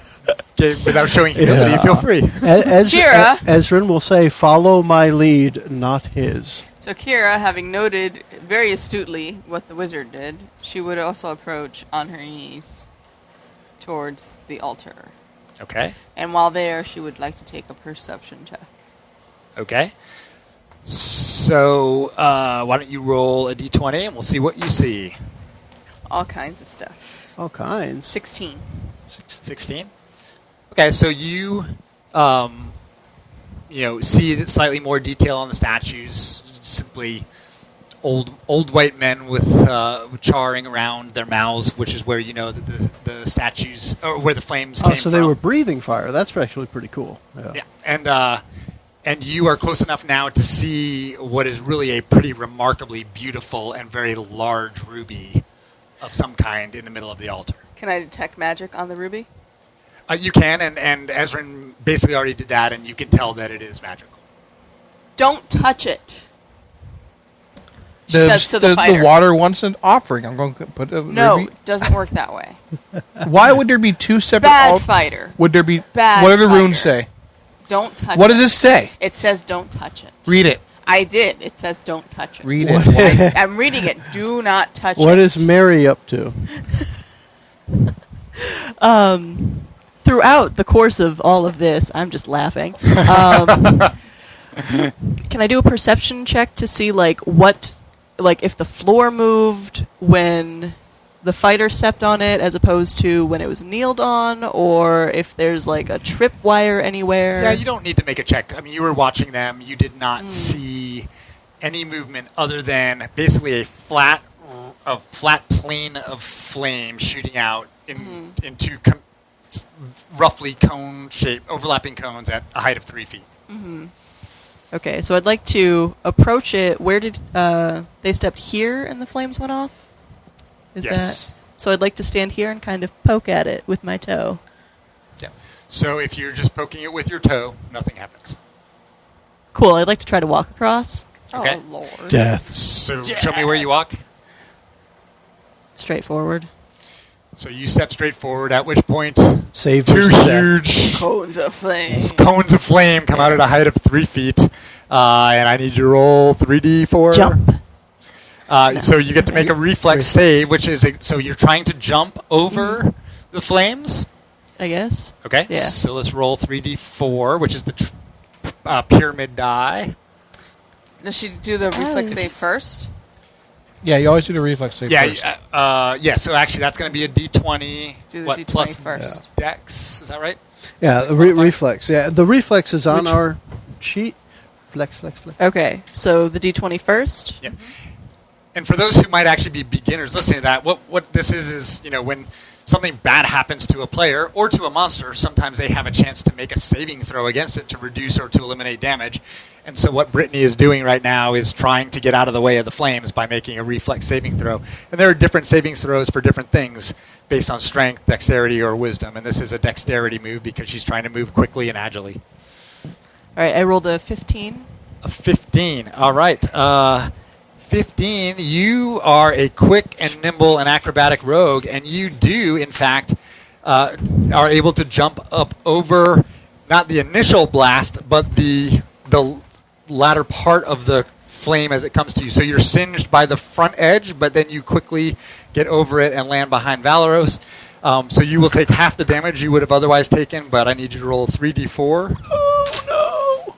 [SPEAKER 2] showing humility,
[SPEAKER 6] Yeah.
[SPEAKER 2] feel free.
[SPEAKER 3] Kira.
[SPEAKER 6] Ezrin will say, "Follow my lead, not his."
[SPEAKER 3] So Kira, having noted very astutely what the wizard did, she would also approach on her knees towards the altar.
[SPEAKER 2] Okay.
[SPEAKER 3] And while there, she would like to take a perception check.
[SPEAKER 2] Okay. So why don't you roll a d20 and we'll see what you see.
[SPEAKER 3] All kinds of stuff.
[SPEAKER 6] All kinds.
[SPEAKER 3] 16.
[SPEAKER 2] 16. Okay, so you see that slightly more detail on the statues. Simply old white men with charring around their mouths, which is where you know that the statues or where the flames came
[SPEAKER 6] Oh, so
[SPEAKER 2] from.
[SPEAKER 6] they were breathing fire. That's actually pretty cool.
[SPEAKER 2] Yeah, and you are close enough now to see what is really a pretty remarkably beautiful and very large ruby of some kind in the middle of the altar.
[SPEAKER 3] Can I detect magic on the ruby?
[SPEAKER 2] You can, and Ezrin basically already did that, and you can tell that it is magical.
[SPEAKER 3] Don't touch it. She says to the fighter.
[SPEAKER 4] The water wants an offering. I'm going to put a
[SPEAKER 3] No,
[SPEAKER 4] ruby.
[SPEAKER 3] it doesn't work that way.
[SPEAKER 4] Why would there be two separate?
[SPEAKER 3] Bad fighter.
[SPEAKER 4] Would there be?
[SPEAKER 3] Bad
[SPEAKER 4] What do the
[SPEAKER 3] fighter.
[SPEAKER 4] runes say?
[SPEAKER 3] Don't touch it.
[SPEAKER 4] What does this say?
[SPEAKER 3] It says don't touch it.
[SPEAKER 4] Read it.
[SPEAKER 3] I did. It says don't touch it.
[SPEAKER 4] Read
[SPEAKER 6] What-
[SPEAKER 4] it.
[SPEAKER 3] I'm reading it. Do not touch it.
[SPEAKER 6] What is Mary up to?
[SPEAKER 5] Throughout the course of all of this, I'm just laughing. Can I do a perception check to see if the floor moved when the fighter stepped on it as opposed to when it was kneeled on, or if there's like a tripwire anywhere?
[SPEAKER 2] Yeah, you don't need to make a check. I mean, you were watching them. You did not see any movement other than basically a flat plane of flame shooting out into roughly cone-shaped, overlapping cones at a height of 3 feet.
[SPEAKER 5] Mm-hmm. Okay, so I'd like to approach it. Where did they stepped here and the flames went off? Is
[SPEAKER 2] Yes.
[SPEAKER 5] that so? I'd like to stand here and kind of poke at it with my toe.
[SPEAKER 2] Yeah. So if you're just poking it with your toe, nothing happens.
[SPEAKER 5] Cool. I'd like to try to walk across.
[SPEAKER 2] Okay.
[SPEAKER 3] Oh, Lord.
[SPEAKER 6] Death.
[SPEAKER 2] So show me where you walk.
[SPEAKER 5] Straightforward.
[SPEAKER 2] So you step straight forward, at which point
[SPEAKER 6] Save
[SPEAKER 2] two
[SPEAKER 6] versus death.
[SPEAKER 2] huge
[SPEAKER 3] Cones of flame.
[SPEAKER 2] cones of flame come out at a height of 3 feet. And I need you to roll 3d4.
[SPEAKER 5] Jump.
[SPEAKER 2] So you get to make a reflex save, which is so you're trying to jump over the flames.
[SPEAKER 5] I guess.
[SPEAKER 2] Okay.
[SPEAKER 5] Yeah.
[SPEAKER 2] So let's roll 3d4, which is the pyramid die.
[SPEAKER 3] Does she do the reflex save first?
[SPEAKER 4] Yeah, you always do the reflex save first.
[SPEAKER 2] Yeah. So actually, that's going to be a d20.
[SPEAKER 3] Do the D20
[SPEAKER 2] plus
[SPEAKER 3] first.
[SPEAKER 2] Dex? Is that right?
[SPEAKER 6] Yeah, the reflex. Yeah, the reflex is on our sheet. Flex.
[SPEAKER 5] Okay, so the D20 first.
[SPEAKER 2] Yeah. And for those who might actually be beginners listening to that, what this is when something bad happens to a player or to a monster, sometimes they have a chance to make a saving throw against it to reduce or to eliminate damage. And so what Britanny is doing right now is trying to get out of the way of the flames by making a reflex saving throw. And there are different saving throws for different things based on strength, dexterity, or wisdom. And this is a dexterity move because she's trying to move quickly and agilely.
[SPEAKER 5] All right, I rolled a 15.
[SPEAKER 2] A 15. All right. 15, you are a quick and nimble and acrobatic rogue, and you do, in fact, are able to jump up over not the initial blast, but the latter part of the flame as it comes to you. So you're singed by the front edge, but then you quickly get over it and land behind Valeros. So you will take half the damage you would have otherwise taken, but I need you to roll 3d4.
[SPEAKER 6] Oh, no.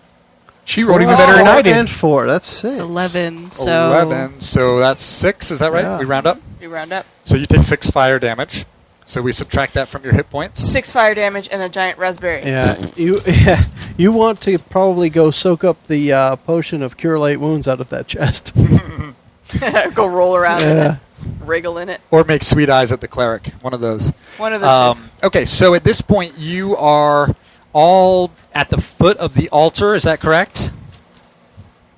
[SPEAKER 4] She rolled even better than I did.
[SPEAKER 6] And 4. That's 6.
[SPEAKER 5] 11. So
[SPEAKER 2] 11. So that's 6. Is that right?
[SPEAKER 6] Yeah.
[SPEAKER 2] We round up?
[SPEAKER 3] We round up.
[SPEAKER 2] So you take 6 fire damage. So we subtract that from your hit points.
[SPEAKER 3] 6 fire damage and a giant raspberry.
[SPEAKER 6] Yeah, you want to probably go soak up the potion of Cure Light Wounds out of that chest.
[SPEAKER 3] Go roll around in
[SPEAKER 6] Yeah.
[SPEAKER 3] it. Wriggle in it.
[SPEAKER 2] Or make sweet eyes at the cleric. One of those.
[SPEAKER 3] One of the two.
[SPEAKER 2] Okay, so at this point, you are all at the foot of the altar. Is that correct?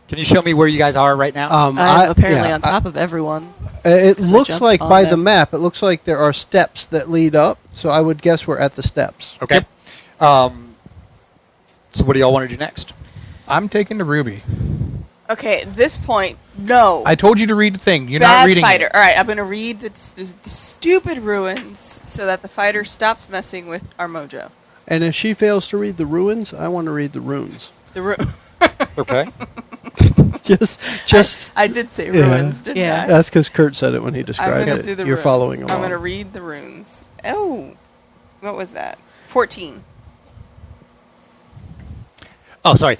[SPEAKER 2] Can you show me where you guys are right now?
[SPEAKER 5] I'm apparently on top of everyone.
[SPEAKER 6] It
[SPEAKER 5] 'Cause I
[SPEAKER 6] looks
[SPEAKER 5] jumped
[SPEAKER 6] like
[SPEAKER 5] on
[SPEAKER 6] by
[SPEAKER 5] them.
[SPEAKER 6] the map, it looks like there are steps that lead up. So I would guess we're at the steps.
[SPEAKER 2] Okay. So what do y'all want to do next?
[SPEAKER 4] I'm taking the ruby.
[SPEAKER 3] Okay, at this point, no.
[SPEAKER 4] I told you to read the thing. You're
[SPEAKER 3] Bad
[SPEAKER 4] not reading
[SPEAKER 3] fighter.
[SPEAKER 4] it.
[SPEAKER 3] All right, I'm going to read the stupid ruins so that the fighter stops messing with our mojo.
[SPEAKER 6] And if she fails to read the ruins, I want to read the runes.
[SPEAKER 3] The
[SPEAKER 2] Okay.
[SPEAKER 6] just.
[SPEAKER 3] I did say
[SPEAKER 6] Yeah.
[SPEAKER 3] ruins, didn't
[SPEAKER 5] Yeah.
[SPEAKER 3] I?
[SPEAKER 6] That's because Kurt said it when he
[SPEAKER 3] I'm
[SPEAKER 6] described
[SPEAKER 3] going
[SPEAKER 6] it.
[SPEAKER 3] to do the
[SPEAKER 6] You're
[SPEAKER 3] runes.
[SPEAKER 6] following along.
[SPEAKER 3] I'm going to read the runes. Oh, what was that? 14.
[SPEAKER 2] Oh, sorry.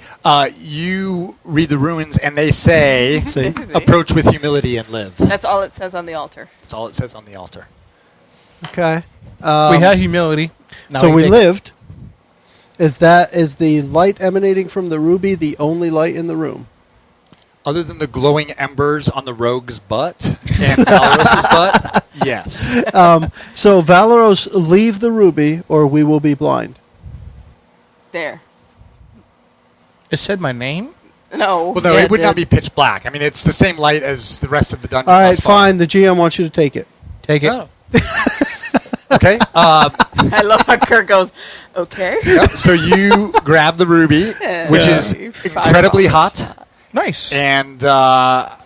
[SPEAKER 2] You read the ruins, and they say,
[SPEAKER 6] See?
[SPEAKER 2] approach with humility and live.
[SPEAKER 3] That's all it says on the altar.
[SPEAKER 2] That's all it says on the altar.
[SPEAKER 6] Okay.
[SPEAKER 4] We had humility. Now
[SPEAKER 6] So we
[SPEAKER 4] take-
[SPEAKER 6] lived. Is the light emanating from the ruby the only light in the room?
[SPEAKER 2] Other than the glowing embers on the rogue's butt and Valoros's butt, yes.
[SPEAKER 6] So Valeros, leave the ruby, or we will be blind.
[SPEAKER 3] There.
[SPEAKER 4] It said my name?
[SPEAKER 3] No.
[SPEAKER 2] Well, no,
[SPEAKER 3] Yeah,
[SPEAKER 2] it would not
[SPEAKER 3] did.
[SPEAKER 2] be pitch black. I mean, it's the same light as the rest of the dungeon.
[SPEAKER 6] All right,
[SPEAKER 2] thus far.
[SPEAKER 6] fine. The GM wants you to take it.
[SPEAKER 4] Take it.
[SPEAKER 2] Oh. Okay.
[SPEAKER 3] I love how Kurt goes, okay.
[SPEAKER 2] Yep, so you grab the ruby, which is
[SPEAKER 3] You fire
[SPEAKER 2] incredibly
[SPEAKER 3] bombs.
[SPEAKER 2] hot,
[SPEAKER 4] Nice.
[SPEAKER 2] and
[SPEAKER 4] I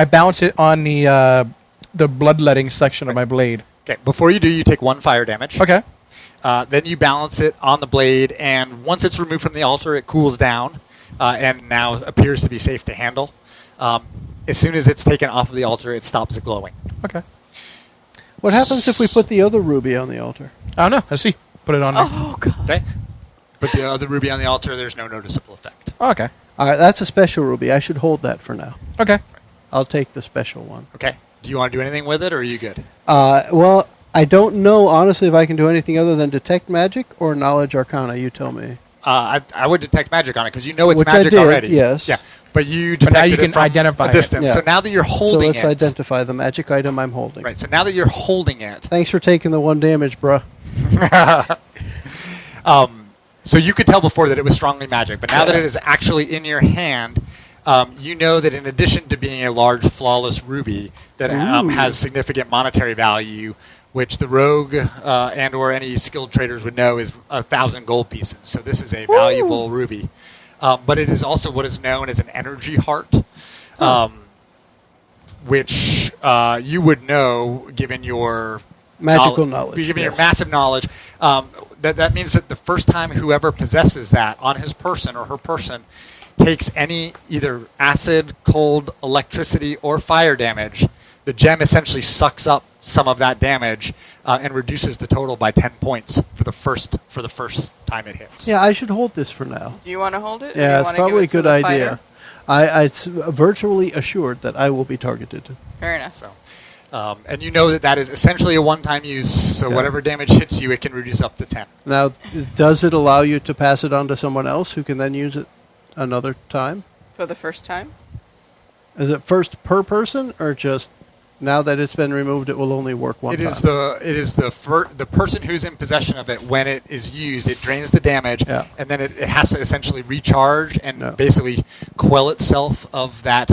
[SPEAKER 4] bounce it on the bloodletting section of my blade.
[SPEAKER 2] okay. Before you do, you take 1 fire damage.
[SPEAKER 4] Okay.
[SPEAKER 2] Then you balance it on the blade, and once it's removed from the altar, it cools down, and now appears to be safe to handle. As soon as it's taken off of the altar, it stops glowing.
[SPEAKER 4] Okay.
[SPEAKER 6] What happens if we put the other ruby on the altar?
[SPEAKER 4] I don't know. Let's see. Put it on there.
[SPEAKER 3] Oh, God.
[SPEAKER 2] Okay. But the other ruby on the altar, there's no noticeable effect.
[SPEAKER 4] Oh, okay.
[SPEAKER 6] All right, that's a special ruby. I should hold that for now.
[SPEAKER 4] Okay.
[SPEAKER 6] I'll take the special one.
[SPEAKER 2] Okay. Do you want to do anything with it, or are you good?
[SPEAKER 6] Well, I don't know, honestly, if I can do anything other than detect magic or knowledge arcana. You tell me.
[SPEAKER 2] I would detect magic on it because you know it's
[SPEAKER 6] Which I
[SPEAKER 2] magic
[SPEAKER 6] did,
[SPEAKER 2] already.
[SPEAKER 6] yes.
[SPEAKER 2] Yeah. But you
[SPEAKER 4] But now
[SPEAKER 2] detected
[SPEAKER 4] you can
[SPEAKER 2] it from
[SPEAKER 4] identify
[SPEAKER 2] a
[SPEAKER 4] it.
[SPEAKER 2] distance.
[SPEAKER 6] Yeah.
[SPEAKER 2] So now that you're
[SPEAKER 6] So
[SPEAKER 2] holding
[SPEAKER 6] let's
[SPEAKER 2] it,
[SPEAKER 6] identify the magic item I'm holding.
[SPEAKER 2] right? So now that you're holding it,
[SPEAKER 6] Thanks for taking the 1 damage, bruh.
[SPEAKER 2] so you could tell before that it was strongly magic, but now that it is actually in your hand, you know that in addition to being a large, flawless ruby that has significant monetary value, which the rogue and/or any skilled traders would know is 1,000 gold pieces. So this is a valuable ruby, but it is also what is known as an energy heart, which you would know given your
[SPEAKER 6] Magical knowledge.
[SPEAKER 2] Given your
[SPEAKER 6] yes.
[SPEAKER 2] massive knowledge, that means that the first time whoever possesses that on his person or her person takes any either acid, cold, electricity, or fire damage, the gem essentially sucks up some of that damage and reduces the total by 10 points for the first time it hits.
[SPEAKER 6] Yeah, I should hold this for now.
[SPEAKER 3] Do you want to hold it? or do
[SPEAKER 6] Yeah,
[SPEAKER 3] you
[SPEAKER 6] it's
[SPEAKER 3] wanna give
[SPEAKER 6] probably a
[SPEAKER 3] it to
[SPEAKER 6] good
[SPEAKER 3] the
[SPEAKER 6] idea.
[SPEAKER 3] fighter?
[SPEAKER 6] It's virtually assured that I will be targeted.
[SPEAKER 3] Fair enough.
[SPEAKER 2] So, and you know that is essentially a one-time use, so
[SPEAKER 6] Yeah.
[SPEAKER 2] whatever damage hits you, it can reduce up to 10.
[SPEAKER 6] Now, does it allow you to pass it on to someone else who can then use it another time?
[SPEAKER 3] For the first time?
[SPEAKER 6] Is it first per person or just now that it's been removed, it will only work one
[SPEAKER 2] It
[SPEAKER 6] time.
[SPEAKER 2] is the person who's in possession of it when it is used. It drains the damage,
[SPEAKER 6] Yeah.
[SPEAKER 2] and then it has to essentially recharge and
[SPEAKER 6] Yeah.
[SPEAKER 2] basically quell itself of that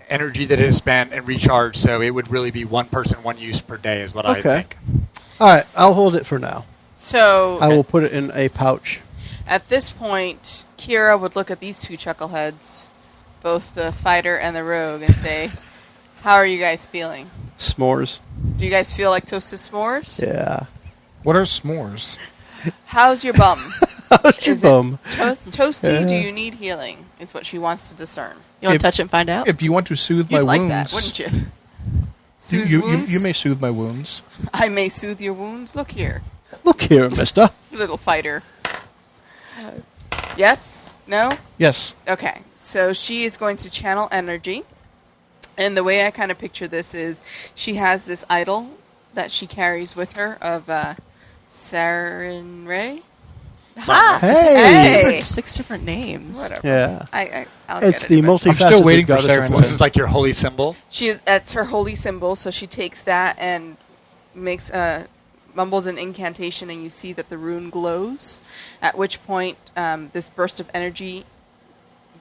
[SPEAKER 2] energy that it has spent and recharge. So it would really be one person, one use per day, is what I
[SPEAKER 6] Okay.
[SPEAKER 2] think.
[SPEAKER 6] All right, I'll hold it for now.
[SPEAKER 3] So
[SPEAKER 6] I will put it in a pouch.
[SPEAKER 3] at this point, Kira would look at these two chuckleheads, both the fighter and the rogue, and say, "How are you guys feeling?
[SPEAKER 6] S'mores.
[SPEAKER 3] Do you guys feel like toasted s'mores?
[SPEAKER 6] Yeah.
[SPEAKER 4] What are s'mores?
[SPEAKER 3] How's your bum?
[SPEAKER 6] How's your
[SPEAKER 3] Is it
[SPEAKER 6] bum?
[SPEAKER 3] toasty? Do
[SPEAKER 6] Yeah.
[SPEAKER 3] you need healing?" Is what she wants to discern.
[SPEAKER 5] You want
[SPEAKER 4] If-
[SPEAKER 5] to touch it and find out?
[SPEAKER 4] If you want to soothe my
[SPEAKER 3] You'd like
[SPEAKER 4] wounds,
[SPEAKER 3] that, wouldn't you?
[SPEAKER 4] you,
[SPEAKER 3] Soothe
[SPEAKER 4] you,
[SPEAKER 3] wounds?
[SPEAKER 4] you may soothe my wounds.
[SPEAKER 3] I may soothe your wounds. Look here,
[SPEAKER 6] Look here, mister.
[SPEAKER 3] little fighter. Yes? No?
[SPEAKER 4] Yes.
[SPEAKER 3] Okay. So she is going to channel energy. And the way I kind of picture this is she has this idol that she carries with her of Sarin Ray.
[SPEAKER 5] Ha!
[SPEAKER 6] Hey.
[SPEAKER 5] I've heard 6 different names.
[SPEAKER 3] Whatever.
[SPEAKER 6] Yeah.
[SPEAKER 3] I'll
[SPEAKER 6] It's
[SPEAKER 3] get
[SPEAKER 6] the
[SPEAKER 3] it eventually.
[SPEAKER 6] multifaceted
[SPEAKER 4] I'm still waiting for
[SPEAKER 6] goddess of
[SPEAKER 4] Sarah.
[SPEAKER 2] So
[SPEAKER 6] flame.
[SPEAKER 2] this is like your holy symbol.
[SPEAKER 3] That's her holy symbol, so she takes that and makes mumbles an incantation, and you see that the rune glows. At which point, this burst of energy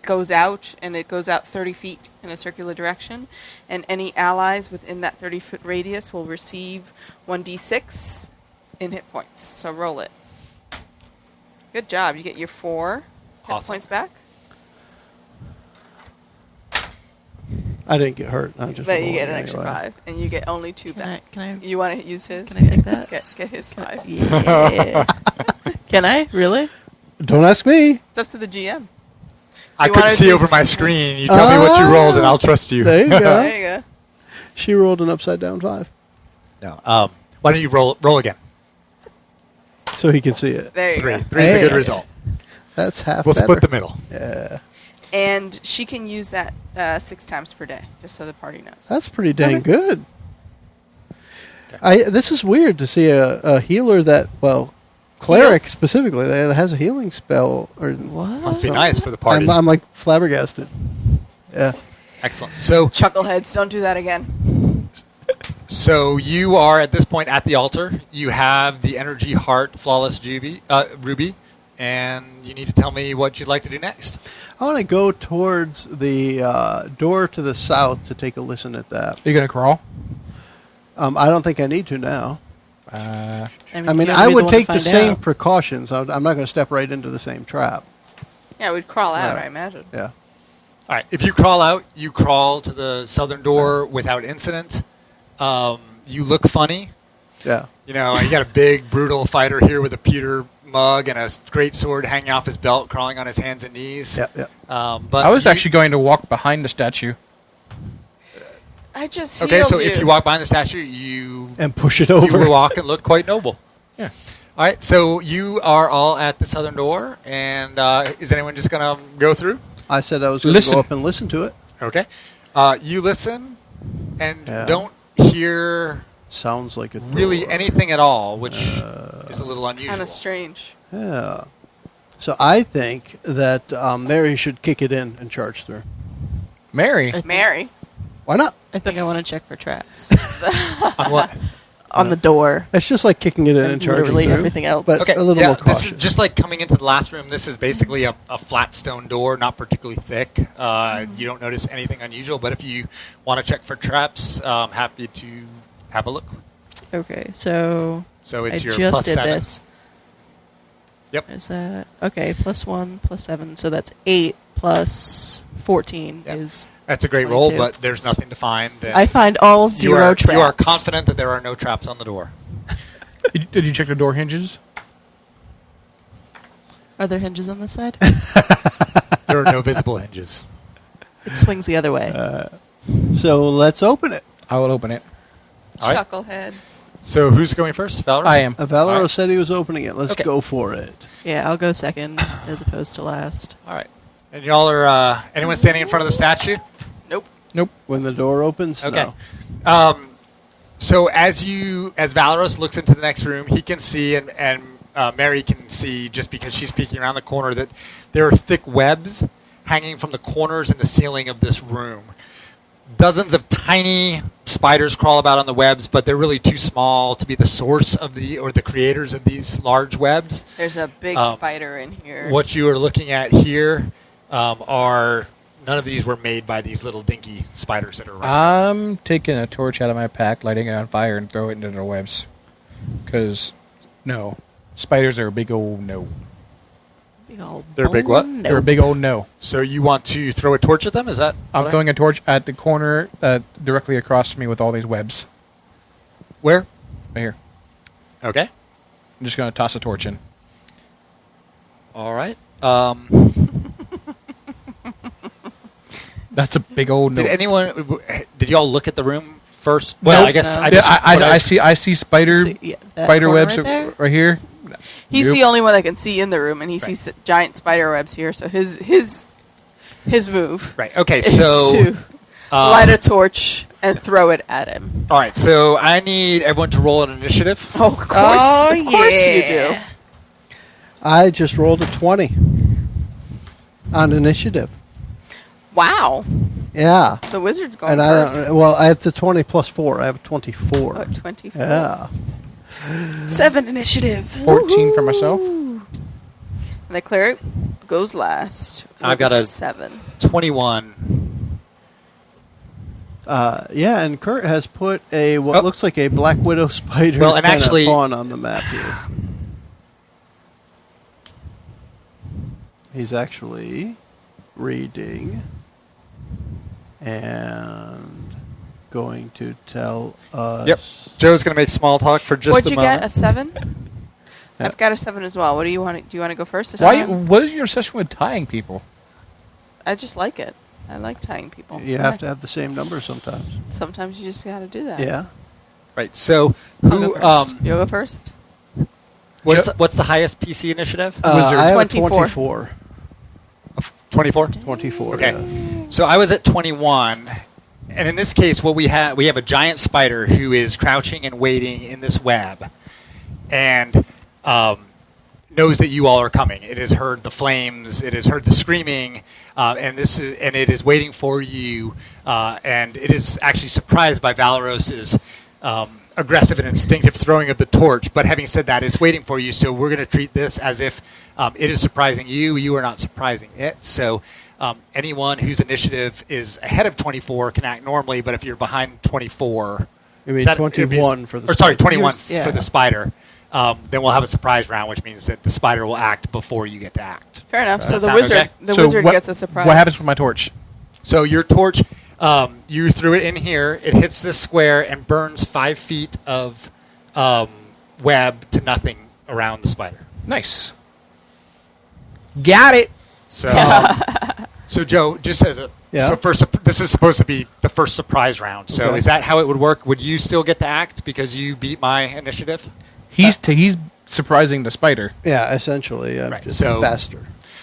[SPEAKER 3] goes out, and it goes out 30 feet in a circular direction. And any allies within that 30-foot radius will receive 1d6 in hit points. So roll it. Good job. You get your 4 hit
[SPEAKER 2] Awesome.
[SPEAKER 3] points back.
[SPEAKER 6] I didn't get hurt. I'm just
[SPEAKER 3] But you
[SPEAKER 6] rolling
[SPEAKER 3] get an extra
[SPEAKER 6] anyway.
[SPEAKER 3] 5, and you get only 2
[SPEAKER 5] Can
[SPEAKER 3] back.
[SPEAKER 5] I
[SPEAKER 3] You want to use his?
[SPEAKER 5] Can I take that?
[SPEAKER 3] Get his 5.
[SPEAKER 5] Yeah. Can I? Really?
[SPEAKER 6] Don't ask me.
[SPEAKER 3] It's up to the GM.
[SPEAKER 2] I
[SPEAKER 3] You
[SPEAKER 2] couldn't
[SPEAKER 3] wanna
[SPEAKER 2] see
[SPEAKER 3] do-
[SPEAKER 2] over my screen. You tell me what you rolled, and I'll trust you.
[SPEAKER 6] There you go.
[SPEAKER 3] There you go.
[SPEAKER 6] She rolled an upside down 5,
[SPEAKER 2] No. Why don't you roll again?
[SPEAKER 6] so he can see it.
[SPEAKER 3] There you
[SPEAKER 2] 3.
[SPEAKER 3] go.
[SPEAKER 2] 3 is a good
[SPEAKER 6] Hey.
[SPEAKER 2] result.
[SPEAKER 6] That's half
[SPEAKER 2] We'll
[SPEAKER 6] better.
[SPEAKER 2] split the middle.
[SPEAKER 6] Yeah.
[SPEAKER 3] And she can use that 6 times per day, just so the party knows.
[SPEAKER 6] That's pretty dang
[SPEAKER 3] Okay.
[SPEAKER 6] good.
[SPEAKER 2] Okay.
[SPEAKER 6] This is weird to see a healer that, well, cleric
[SPEAKER 3] Heals.
[SPEAKER 6] specifically, that has a healing spell. Or
[SPEAKER 5] What?
[SPEAKER 2] Must be nice for the party.
[SPEAKER 6] I'm like flabbergasted. Yeah.
[SPEAKER 2] Excellent. So
[SPEAKER 3] Chuckleheads, don't do that again.
[SPEAKER 2] you are at this point at the altar. You have the energy heart flawless ruby, and you need to tell me what you'd like to do next.
[SPEAKER 6] I want to go towards the door to the south to take a listen at that.
[SPEAKER 4] Are you going to crawl?
[SPEAKER 6] I don't think I need to now.
[SPEAKER 4] Uh,
[SPEAKER 6] I mean,
[SPEAKER 5] you gotta
[SPEAKER 6] I
[SPEAKER 5] be
[SPEAKER 6] would
[SPEAKER 5] one to
[SPEAKER 6] take the
[SPEAKER 5] find
[SPEAKER 6] same
[SPEAKER 5] out.
[SPEAKER 6] precautions. I'm not going to step right into the same trap.
[SPEAKER 3] Yeah, we'd crawl out,
[SPEAKER 6] Yeah.
[SPEAKER 3] I imagine.
[SPEAKER 6] Yeah.
[SPEAKER 2] All right. If you crawl out, you crawl to the southern door without incident. You look funny.
[SPEAKER 6] Yeah.
[SPEAKER 2] You know, you got a big, brutal fighter here with a pewter mug and a great sword hanging off his belt, crawling on his hands and knees.
[SPEAKER 6] Yeah. Yeah.
[SPEAKER 2] But
[SPEAKER 4] I was
[SPEAKER 2] you-
[SPEAKER 4] actually going to walk behind the statue.
[SPEAKER 3] I just
[SPEAKER 2] okay.
[SPEAKER 3] healed
[SPEAKER 2] So
[SPEAKER 3] you.
[SPEAKER 2] if you walk behind the statue, you
[SPEAKER 6] And push it
[SPEAKER 2] you
[SPEAKER 6] over.
[SPEAKER 2] will walk and look quite noble.
[SPEAKER 4] Yeah.
[SPEAKER 2] All right. So you are all at the southern door, and is anyone just gonna go through?
[SPEAKER 6] I said I was going to
[SPEAKER 4] Listen.
[SPEAKER 6] go up and listen to it.
[SPEAKER 2] Okay. You listen and
[SPEAKER 6] Yeah.
[SPEAKER 2] don't hear
[SPEAKER 6] Sounds like a
[SPEAKER 2] really
[SPEAKER 6] door.
[SPEAKER 2] anything at all, which is a little unusual.
[SPEAKER 3] Kind of strange.
[SPEAKER 6] Yeah. So I think that Mary should kick it in and charge through.
[SPEAKER 4] Mary.
[SPEAKER 3] Mary.
[SPEAKER 6] Why not?
[SPEAKER 5] I think I want to check for traps
[SPEAKER 2] On what?
[SPEAKER 5] on the door.
[SPEAKER 6] It's just like kicking it in and
[SPEAKER 5] And
[SPEAKER 6] charging
[SPEAKER 5] literally
[SPEAKER 6] through.
[SPEAKER 5] everything else.
[SPEAKER 6] But
[SPEAKER 2] Okay,
[SPEAKER 6] a little
[SPEAKER 2] yeah,
[SPEAKER 6] more
[SPEAKER 2] this is
[SPEAKER 6] cautious.
[SPEAKER 2] just like coming into the last room. This is basically a flat stone door, not particularly thick. You don't notice anything unusual, but if you want to check for traps, I'm happy to have a look.
[SPEAKER 5] Okay, so
[SPEAKER 2] So
[SPEAKER 5] I
[SPEAKER 2] it's your
[SPEAKER 5] just
[SPEAKER 2] plus
[SPEAKER 5] did
[SPEAKER 2] 7.
[SPEAKER 5] this.
[SPEAKER 2] Yep.
[SPEAKER 5] Is that okay? +1, +7, so that's 8 plus 14
[SPEAKER 2] Yep.
[SPEAKER 5] is.
[SPEAKER 2] That's a great roll,
[SPEAKER 5] 22.
[SPEAKER 2] but there's nothing to find. and
[SPEAKER 5] I find all
[SPEAKER 2] you
[SPEAKER 5] 0
[SPEAKER 2] are,
[SPEAKER 5] traps.
[SPEAKER 2] You are confident that there are no traps on the door.
[SPEAKER 4] Did you check the door hinges?
[SPEAKER 5] Are there hinges on this side?
[SPEAKER 2] There are no visible hinges.
[SPEAKER 5] It swings the other way.
[SPEAKER 6] So let's open it.
[SPEAKER 4] I will open it.
[SPEAKER 2] All right.
[SPEAKER 3] Chuckleheads.
[SPEAKER 2] So who's going first? Valerie?
[SPEAKER 4] I am.
[SPEAKER 6] Valero
[SPEAKER 2] All right.
[SPEAKER 6] said he was opening it. Let's
[SPEAKER 2] Okay.
[SPEAKER 6] go for it.
[SPEAKER 5] Yeah, I'll go second as opposed to last.
[SPEAKER 2] All right. And y'all are, anyone standing in front of the statue?
[SPEAKER 3] Nope.
[SPEAKER 4] Nope.
[SPEAKER 6] When the door opens,
[SPEAKER 2] Okay.
[SPEAKER 6] no.
[SPEAKER 2] So as Valeros looks into the next room, he can see, and Mary can see, just because she's peeking around the corner, that there are thick webs hanging from the corners and the ceiling of this room. dozens of tiny spiders crawl about on the webs, but they're really too small to be the source of the creators of these large webs.
[SPEAKER 3] There's a big spider in here.
[SPEAKER 2] What you are looking at here are none of these were made by these little dinky spiders that are around.
[SPEAKER 4] I'm taking a torch out of my pack, lighting it on fire, and throw it into the webs. Because, no. Spiders are a big old no.
[SPEAKER 5] Big old
[SPEAKER 2] They're a big what?
[SPEAKER 5] no.
[SPEAKER 4] They're a big old no.
[SPEAKER 2] So you want to throw a torch at them? Is that?
[SPEAKER 4] I'm throwing a torch at the corner directly across from me with all these webs.
[SPEAKER 2] Where?
[SPEAKER 4] Right here.
[SPEAKER 2] Okay.
[SPEAKER 4] I'm just going to toss a torch in.
[SPEAKER 2] All right.
[SPEAKER 4] That's a big old no.
[SPEAKER 2] Did y'all look at the room first? Well,
[SPEAKER 4] Nope.
[SPEAKER 2] I guess
[SPEAKER 5] No.
[SPEAKER 4] I see spider
[SPEAKER 5] That
[SPEAKER 4] spider
[SPEAKER 5] corner
[SPEAKER 4] webs
[SPEAKER 5] right there?
[SPEAKER 4] right here.
[SPEAKER 3] He's
[SPEAKER 4] Nope.
[SPEAKER 3] the only one that can see in the room, and he sees giant spider webs here. So his move
[SPEAKER 2] Right. Okay.
[SPEAKER 3] is
[SPEAKER 2] So
[SPEAKER 3] to light a torch and throw it at him.
[SPEAKER 2] all right. So I need everyone to roll an initiative.
[SPEAKER 3] Oh, of course, of course you do.
[SPEAKER 6] I just rolled a 20 on initiative.
[SPEAKER 3] Wow,
[SPEAKER 6] Yeah.
[SPEAKER 3] the wizard's going
[SPEAKER 6] And I
[SPEAKER 3] first.
[SPEAKER 6] don't. Well, I have the 20 plus 4. I have 24.
[SPEAKER 3] Oh, 24.
[SPEAKER 6] Yeah.
[SPEAKER 5] 7 initiative.
[SPEAKER 4] 14 for myself.
[SPEAKER 3] And the cleric goes last.
[SPEAKER 2] I've
[SPEAKER 3] with
[SPEAKER 2] got a
[SPEAKER 3] 7.
[SPEAKER 2] 21.
[SPEAKER 6] Yeah, and Kurt has put what looks like a Black Widow spider
[SPEAKER 2] Well, and
[SPEAKER 6] kinda
[SPEAKER 2] actually-
[SPEAKER 6] pawn on the map here. He's actually reading and going to tell us.
[SPEAKER 2] Yep. Joe's going to make small talk for just
[SPEAKER 3] What'd
[SPEAKER 2] a
[SPEAKER 3] you
[SPEAKER 2] moment.
[SPEAKER 3] get? A 7? I've got a 7 as well. What do you want? Do you want to go first? Or
[SPEAKER 4] Why?
[SPEAKER 3] something?
[SPEAKER 4] What is your obsession with tying people?
[SPEAKER 3] I just like it. I like tying people.
[SPEAKER 6] You have to have the same number sometimes.
[SPEAKER 3] Sometimes you just got to do that.
[SPEAKER 6] Yeah.
[SPEAKER 2] Right. So
[SPEAKER 3] I'll
[SPEAKER 2] who?
[SPEAKER 3] go first. You'll go first.
[SPEAKER 2] What's the highest PC initiative?
[SPEAKER 6] I have
[SPEAKER 3] 24.
[SPEAKER 6] 24.
[SPEAKER 2] 24.
[SPEAKER 6] 24.
[SPEAKER 2] Okay.
[SPEAKER 6] Yeah.
[SPEAKER 2] So I was at 21, and in this case, what we have a giant spider who is crouching and waiting in this web, and knows that you all are coming. It has heard the flames. It has heard the screaming, and it is waiting for you. And it is actually surprised by Valeros's aggressive and instinctive throwing of the torch. But having said that, it's waiting for you. So we're going to treat this as if it is surprising you. You are not surprising it. So anyone whose initiative is ahead of 24 can act normally. But if you're behind 24,
[SPEAKER 6] You mean 21 for the
[SPEAKER 2] or sorry,
[SPEAKER 6] spider.
[SPEAKER 2] 21
[SPEAKER 3] Yeah.
[SPEAKER 2] for the spider. Then we'll have a surprise round, which means that the spider will act before you get to act.
[SPEAKER 3] Fair enough. So
[SPEAKER 2] Does
[SPEAKER 3] the
[SPEAKER 2] that
[SPEAKER 3] wizard,
[SPEAKER 2] sound okay?
[SPEAKER 3] the
[SPEAKER 4] So
[SPEAKER 3] wizard
[SPEAKER 4] what-
[SPEAKER 3] gets a surprise.
[SPEAKER 4] What happens with my torch?
[SPEAKER 2] So your torch, you threw it in here. It hits this square and burns 5 feet of web to nothing around the spider.
[SPEAKER 4] Nice. Got it.
[SPEAKER 2] So, so Joe, just as a
[SPEAKER 6] Yeah.
[SPEAKER 2] so first, this is supposed to be the first surprise round. So
[SPEAKER 6] Okay.
[SPEAKER 2] is that how it would work? Would you still get to act because you beat my initiative?
[SPEAKER 4] He's surprising the spider.
[SPEAKER 6] Yeah, essentially. I'm
[SPEAKER 2] Right,
[SPEAKER 6] just
[SPEAKER 2] so-
[SPEAKER 6] faster.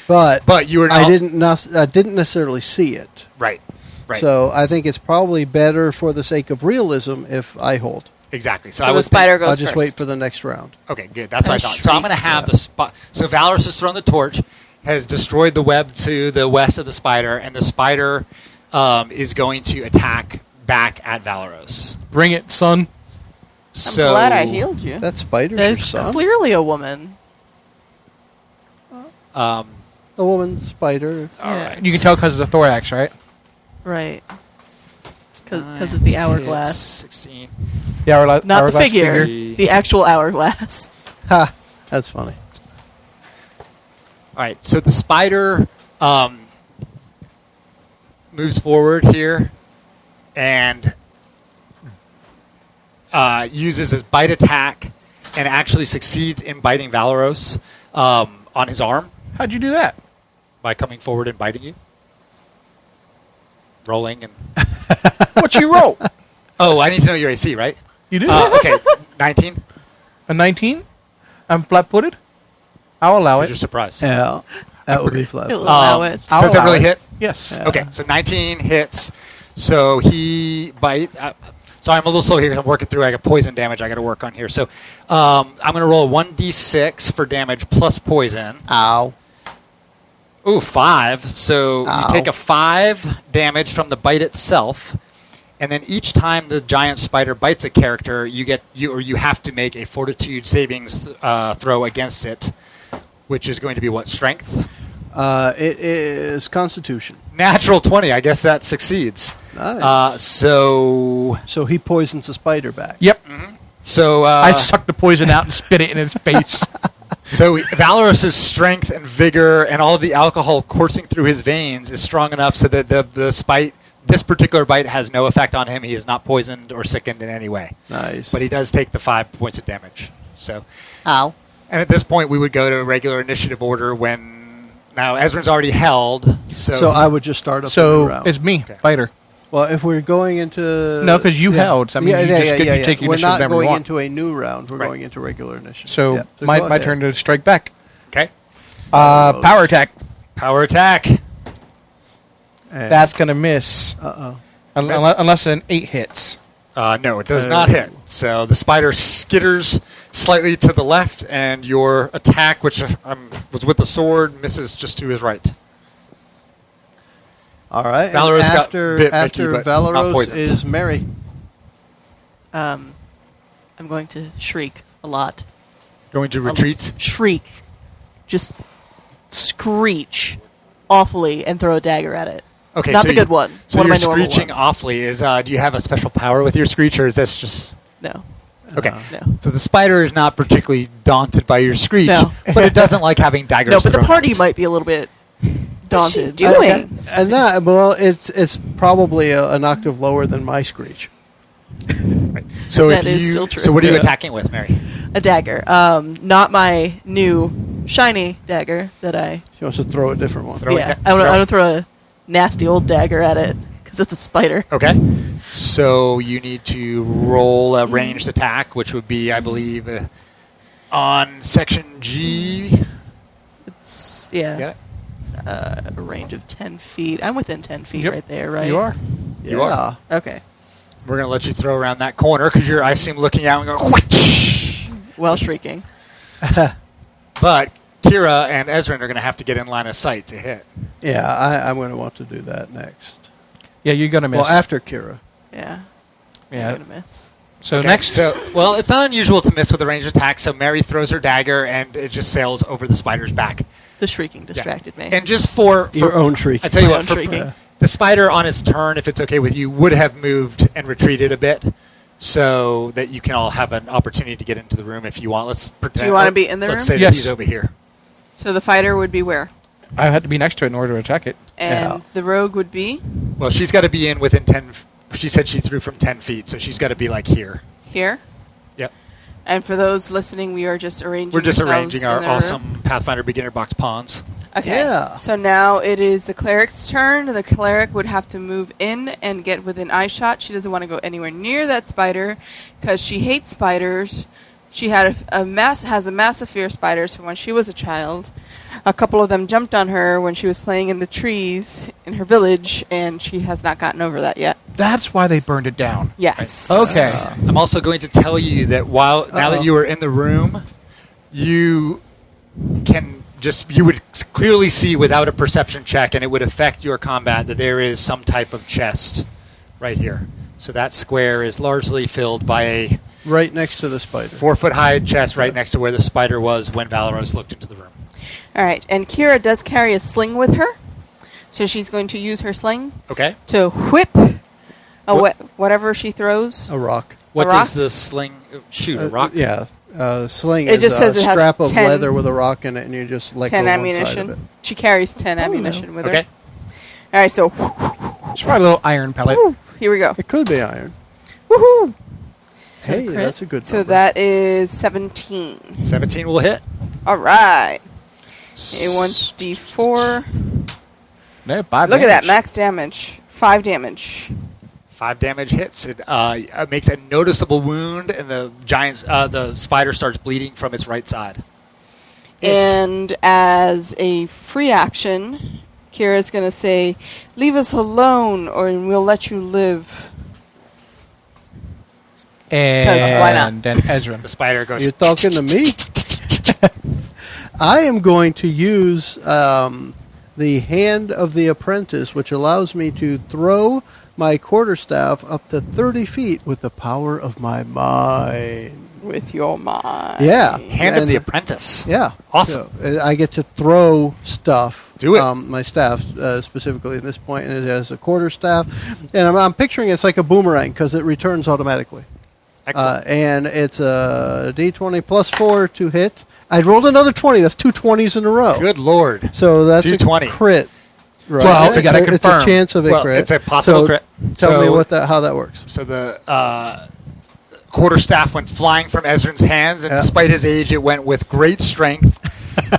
[SPEAKER 6] But
[SPEAKER 2] you were
[SPEAKER 6] I
[SPEAKER 2] not-
[SPEAKER 6] didn't necessarily see it.
[SPEAKER 2] Right. Right.
[SPEAKER 6] So I think it's probably better for the sake of realism if I hold.
[SPEAKER 2] exactly. So
[SPEAKER 3] So
[SPEAKER 2] I
[SPEAKER 3] the
[SPEAKER 2] was
[SPEAKER 3] spider goes
[SPEAKER 6] I'll just
[SPEAKER 3] first.
[SPEAKER 6] wait for the next round.
[SPEAKER 2] Okay, good. That's what I thought.
[SPEAKER 3] Nice
[SPEAKER 2] So I'm going to have the spot. So Valorous has thrown the torch, has destroyed the web to the west of the spider, and the spider is going to attack back at Valorous.
[SPEAKER 4] Bring it, son.
[SPEAKER 3] I'm
[SPEAKER 2] So
[SPEAKER 3] glad I healed you.
[SPEAKER 6] That spider's
[SPEAKER 5] That
[SPEAKER 6] your
[SPEAKER 5] is
[SPEAKER 6] son.
[SPEAKER 5] clearly a woman.
[SPEAKER 6] A woman spider.
[SPEAKER 2] All
[SPEAKER 5] Yeah.
[SPEAKER 2] right.
[SPEAKER 4] You can tell because of the thorax, right?
[SPEAKER 5] Right. Because of the hourglass.
[SPEAKER 2] 16.
[SPEAKER 4] The hourglass.
[SPEAKER 5] Not the
[SPEAKER 4] hourglass
[SPEAKER 5] figure, the actual hourglass.
[SPEAKER 6] Ha! That's funny.
[SPEAKER 2] All right. So the spider moves forward here and uses his bite attack and actually succeeds in biting Valoros on his arm
[SPEAKER 4] How'd you do that?
[SPEAKER 2] by coming forward and biting you. Rolling and...
[SPEAKER 4] What you roll?
[SPEAKER 2] Oh, I need to know your AC, right?
[SPEAKER 4] You did.
[SPEAKER 2] Okay, 19.
[SPEAKER 4] A 19? I'm flat-footed? I'll allow
[SPEAKER 2] What's
[SPEAKER 4] it.
[SPEAKER 2] your surprise?
[SPEAKER 6] Yeah, that would be flat.
[SPEAKER 5] He'll allow it.
[SPEAKER 4] I'll
[SPEAKER 2] Does that
[SPEAKER 4] allow
[SPEAKER 2] really
[SPEAKER 4] it.
[SPEAKER 2] hit?
[SPEAKER 4] Yes.
[SPEAKER 6] Yeah.
[SPEAKER 2] Okay, so 19 hits. So he bites. Sorry, I'm a little slow here. I'm working through. I got poison damage I got to work on here. So I'm going to roll a 1d6 for damage plus poison.
[SPEAKER 6] Ow.
[SPEAKER 2] Ooh, 5. So
[SPEAKER 6] Ow.
[SPEAKER 2] you take a 5 damage from the bite itself, And then each time the giant spider bites a character, you have to make a fortitude savings throw against it, which is going to be what, strength?
[SPEAKER 6] It is Constitution.
[SPEAKER 2] Natural 20. I guess that succeeds.
[SPEAKER 6] Nice.
[SPEAKER 2] So
[SPEAKER 6] he poisons the spider back.
[SPEAKER 4] Yep.
[SPEAKER 2] so
[SPEAKER 4] I sucked the poison out and spit it in his face.
[SPEAKER 2] So Valoros's strength and vigor and all of the alcohol coursing through his veins is strong enough so that this particular bite has no effect on him. He is not poisoned or sickened in any way.
[SPEAKER 6] Nice.
[SPEAKER 2] But he does take the 5 points of damage. So,
[SPEAKER 6] Ow.
[SPEAKER 2] and at this point, we would go to regular initiative order now Ezrin's already held.
[SPEAKER 6] So I would just start up a new
[SPEAKER 4] So
[SPEAKER 6] round.
[SPEAKER 4] it's me,
[SPEAKER 2] Okay.
[SPEAKER 4] fighter.
[SPEAKER 6] Well, if we're going into...
[SPEAKER 4] No, 'cause you held. I mean, you just get to take your
[SPEAKER 6] We're
[SPEAKER 4] initiative
[SPEAKER 6] not
[SPEAKER 4] whenever you
[SPEAKER 6] going
[SPEAKER 4] want.
[SPEAKER 6] into a new round. We're
[SPEAKER 2] Right.
[SPEAKER 6] going into regular initiative.
[SPEAKER 4] So,
[SPEAKER 6] Yeah, go
[SPEAKER 4] my
[SPEAKER 6] ahead.
[SPEAKER 4] turn to strike back.
[SPEAKER 2] Okay.
[SPEAKER 4] Power attack.
[SPEAKER 2] Power attack.
[SPEAKER 6] And-
[SPEAKER 4] That's going to miss.
[SPEAKER 6] Uh-oh.
[SPEAKER 4] Unless an 8 hits.
[SPEAKER 2] No, it does not hit. So the spider skitters slightly to the left, and your attack, which was with the sword, misses just to his right.
[SPEAKER 6] All right. and
[SPEAKER 2] Valoros got
[SPEAKER 6] after
[SPEAKER 2] bit,
[SPEAKER 6] after
[SPEAKER 2] Mickie, but not
[SPEAKER 6] Valoros
[SPEAKER 2] poisoned.
[SPEAKER 6] is Mary.
[SPEAKER 5] I'm going to shriek a lot.
[SPEAKER 2] Going to retreat.
[SPEAKER 5] Shriek. Just screech awfully and throw a dagger at it.
[SPEAKER 2] Okay,
[SPEAKER 5] Not
[SPEAKER 2] so
[SPEAKER 5] the good one.
[SPEAKER 2] So
[SPEAKER 5] One of
[SPEAKER 2] you're
[SPEAKER 5] my normal
[SPEAKER 2] screeching
[SPEAKER 5] ones.
[SPEAKER 2] awfully. Do you have a special power with your screech, or is that just...
[SPEAKER 5] No.
[SPEAKER 2] Okay.
[SPEAKER 5] No.
[SPEAKER 2] So the spider is not particularly daunted by your screech,
[SPEAKER 5] No.
[SPEAKER 2] but it doesn't like having daggers
[SPEAKER 5] No, but the
[SPEAKER 2] thrown
[SPEAKER 5] party
[SPEAKER 2] at it.
[SPEAKER 5] might be a little bit daunted.
[SPEAKER 3] doing?
[SPEAKER 6] And that, well, it's probably an octave lower than my screech.
[SPEAKER 2] Right. So
[SPEAKER 5] That
[SPEAKER 2] if
[SPEAKER 5] is
[SPEAKER 2] you,
[SPEAKER 5] still true.
[SPEAKER 2] So what are you
[SPEAKER 6] Yeah.
[SPEAKER 2] attacking with, Mary?
[SPEAKER 5] A dagger. Not my new shiny dagger that I...
[SPEAKER 6] She wants to throw a different one.
[SPEAKER 2] Throw it
[SPEAKER 5] yeah,
[SPEAKER 2] down-
[SPEAKER 5] I want
[SPEAKER 2] throw it.
[SPEAKER 5] to throw a nasty old dagger at it because it's a spider.
[SPEAKER 2] Okay. So you need to roll a ranged attack, which would be, I believe, on section G.
[SPEAKER 5] It's,
[SPEAKER 2] Get
[SPEAKER 5] yeah,
[SPEAKER 2] it?
[SPEAKER 5] a range of 10 feet. I'm within 10 feet
[SPEAKER 4] Yep.
[SPEAKER 5] right there, right?
[SPEAKER 4] You are.
[SPEAKER 6] Yeah.
[SPEAKER 2] You are.
[SPEAKER 5] Okay.
[SPEAKER 2] We're going to let you throw around that corner because I see him looking out and going, whoosh!
[SPEAKER 5] Well, shrieking.
[SPEAKER 2] But Kira and Ezrin are going to have to get in line of sight to hit.
[SPEAKER 6] Yeah, I'm going to want to do that next.
[SPEAKER 4] Yeah, you're going to miss.
[SPEAKER 6] Well, after Kira.
[SPEAKER 5] Yeah.
[SPEAKER 4] Yeah.
[SPEAKER 5] I'm gonna miss.
[SPEAKER 4] So
[SPEAKER 2] Okay,
[SPEAKER 4] next.
[SPEAKER 2] well, it's not unusual to miss with a ranged attack, so Mary throws her dagger and it just sails over the spider's back.
[SPEAKER 5] The shrieking distracted me.
[SPEAKER 2] And just for
[SPEAKER 6] Your own shriek.
[SPEAKER 2] I tell you
[SPEAKER 5] My
[SPEAKER 2] what,
[SPEAKER 5] own
[SPEAKER 2] for,
[SPEAKER 5] shrieking.
[SPEAKER 2] the spider on its turn, if it's okay with you, would have moved and retreated a bit, so that you can all have an opportunity to get into the room if you want. Let's pretend.
[SPEAKER 3] Do you want to be in the
[SPEAKER 2] Let's
[SPEAKER 3] room?
[SPEAKER 2] say that
[SPEAKER 4] Yes.
[SPEAKER 2] he's over here.
[SPEAKER 3] So the fighter would be where?
[SPEAKER 4] I had to be next to it in order to attack it.
[SPEAKER 3] And
[SPEAKER 6] Yeah.
[SPEAKER 3] the rogue would be
[SPEAKER 2] Well, she's got to be in within 10. She said she threw from 10 feet, so she's got to be like here.
[SPEAKER 3] here.
[SPEAKER 2] Yep.
[SPEAKER 3] And for those listening, we are just arranging.
[SPEAKER 2] We're just
[SPEAKER 3] ourselves
[SPEAKER 2] arranging
[SPEAKER 3] in
[SPEAKER 2] our
[SPEAKER 3] the room.
[SPEAKER 2] awesome Pathfinder Beginner Box pawns.
[SPEAKER 3] Okay.
[SPEAKER 6] Yeah.
[SPEAKER 3] So now it is the cleric's turn. The cleric would have to move in and get within eye shot. She doesn't want to go anywhere near that spider because she hates spiders. She had has a massive fear of spiders from when she was a child. A couple of them jumped on her when she was playing in the trees in her village, and she has not gotten over that yet.
[SPEAKER 4] That's why they burned it down.
[SPEAKER 3] Yes.
[SPEAKER 4] Okay.
[SPEAKER 2] I'm also going to tell you that now that you are in the room, you would clearly see without a perception check, and it would affect your combat, that there is some type of chest right here. So that square is largely filled by a
[SPEAKER 6] Right next to the spider.
[SPEAKER 2] 4-foot high chest right next to where the spider was when Valoros looked into the room.
[SPEAKER 3] All right. And Kira does carry a sling with her, so she's going to use her sling
[SPEAKER 2] Okay.
[SPEAKER 3] to whip whatever she throws.
[SPEAKER 6] A rock.
[SPEAKER 2] What
[SPEAKER 3] rock?
[SPEAKER 2] does the sling shoot? A rock?
[SPEAKER 6] Yeah. Sling
[SPEAKER 3] It
[SPEAKER 6] is
[SPEAKER 3] just says
[SPEAKER 6] a
[SPEAKER 3] it has
[SPEAKER 6] strap of
[SPEAKER 3] 10
[SPEAKER 6] leather with a rock in it, and you just let
[SPEAKER 3] 10
[SPEAKER 6] go one side of it.
[SPEAKER 3] ammunition. She carries 10 ammunition with her.
[SPEAKER 2] Okay.
[SPEAKER 3] All right. So
[SPEAKER 4] It's probably a little iron pellet.
[SPEAKER 3] here we go.
[SPEAKER 6] It could be iron.
[SPEAKER 3] Woohoo!
[SPEAKER 6] Hey,
[SPEAKER 5] crit?
[SPEAKER 6] that's a good
[SPEAKER 3] So
[SPEAKER 6] number.
[SPEAKER 3] that is 17.
[SPEAKER 2] 17 will hit.
[SPEAKER 3] All right. A 1d4.
[SPEAKER 4] No, 5
[SPEAKER 3] Look at that,
[SPEAKER 4] damage.
[SPEAKER 3] max damage. 5 damage.
[SPEAKER 2] 5 damage hits. It makes a noticeable wound, and the spider starts bleeding from its right side.
[SPEAKER 3] And as a free action, Kira's going to say, "Leave us alone, or we'll let you live."
[SPEAKER 4] And
[SPEAKER 3] why not?
[SPEAKER 4] then Ezra.
[SPEAKER 2] The spider goes.
[SPEAKER 6] You're talking to me? I am going to use the Hand of the Apprentice, which allows me to throw my quarterstaff up to 30 feet with the power of my mind.
[SPEAKER 3] With your mind.
[SPEAKER 6] Yeah.
[SPEAKER 2] Hand of
[SPEAKER 6] And-
[SPEAKER 2] the apprentice.
[SPEAKER 6] Yeah.
[SPEAKER 2] Awesome.
[SPEAKER 6] So, I get to throw stuff.
[SPEAKER 2] Do it.
[SPEAKER 6] My staff, specifically at this point, and it has a quarterstaff. And I'm picturing it's like a boomerang because it returns automatically.
[SPEAKER 2] Excellent.
[SPEAKER 6] And it's a D20 plus 4 to hit. I rolled another 20. That's 2 20s in a row.
[SPEAKER 2] Good Lord.
[SPEAKER 6] So that's
[SPEAKER 2] 220.
[SPEAKER 6] a crit. Right.
[SPEAKER 4] Well, you gotta
[SPEAKER 6] It's
[SPEAKER 4] confirm.
[SPEAKER 6] a chance of a
[SPEAKER 2] Well,
[SPEAKER 6] crit.
[SPEAKER 2] it's a possible
[SPEAKER 6] So
[SPEAKER 2] crit.
[SPEAKER 6] Tell me
[SPEAKER 2] So-
[SPEAKER 6] how that works.
[SPEAKER 2] So the quarterstaff went flying from Ezrin's hands, and
[SPEAKER 6] Yeah.
[SPEAKER 2] despite his age, it went with great strength.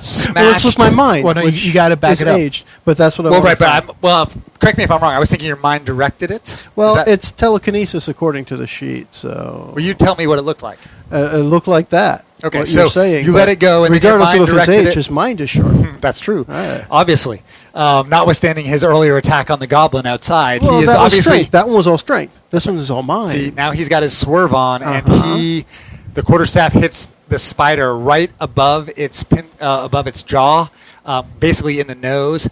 [SPEAKER 2] Smashed.
[SPEAKER 6] Well, it's with my mind.
[SPEAKER 4] Well, no,
[SPEAKER 6] which
[SPEAKER 4] you gotta back
[SPEAKER 6] is
[SPEAKER 4] it up.
[SPEAKER 6] aged, but that's what I
[SPEAKER 2] Well,
[SPEAKER 6] want
[SPEAKER 2] right,
[SPEAKER 6] to
[SPEAKER 2] but
[SPEAKER 6] find.
[SPEAKER 2] correct me if I'm wrong. I was thinking your mind directed it.
[SPEAKER 6] Well,
[SPEAKER 2] Is that-
[SPEAKER 6] it's telekinesis according to the sheet. So
[SPEAKER 2] Well, you tell me what it looked like.
[SPEAKER 6] it looked like that.
[SPEAKER 2] Okay,
[SPEAKER 6] what
[SPEAKER 2] so
[SPEAKER 6] you're saying,
[SPEAKER 2] you let
[SPEAKER 6] but
[SPEAKER 2] it go, and then your
[SPEAKER 6] regardless
[SPEAKER 2] mind
[SPEAKER 6] of his
[SPEAKER 2] directed
[SPEAKER 6] age,
[SPEAKER 2] it.
[SPEAKER 6] his mind is sharp.
[SPEAKER 2] That's true.
[SPEAKER 6] Right.
[SPEAKER 2] Obviously, notwithstanding his earlier attack on the goblin outside,
[SPEAKER 6] Well,
[SPEAKER 2] he is
[SPEAKER 6] that was
[SPEAKER 2] obviously.
[SPEAKER 6] strength. That one was all strength. This one is all mine.
[SPEAKER 2] See, now he's got his swerve on, and
[SPEAKER 6] Uh-huh.
[SPEAKER 2] the quarterstaff hits the spider right above its jaw, basically in the nose.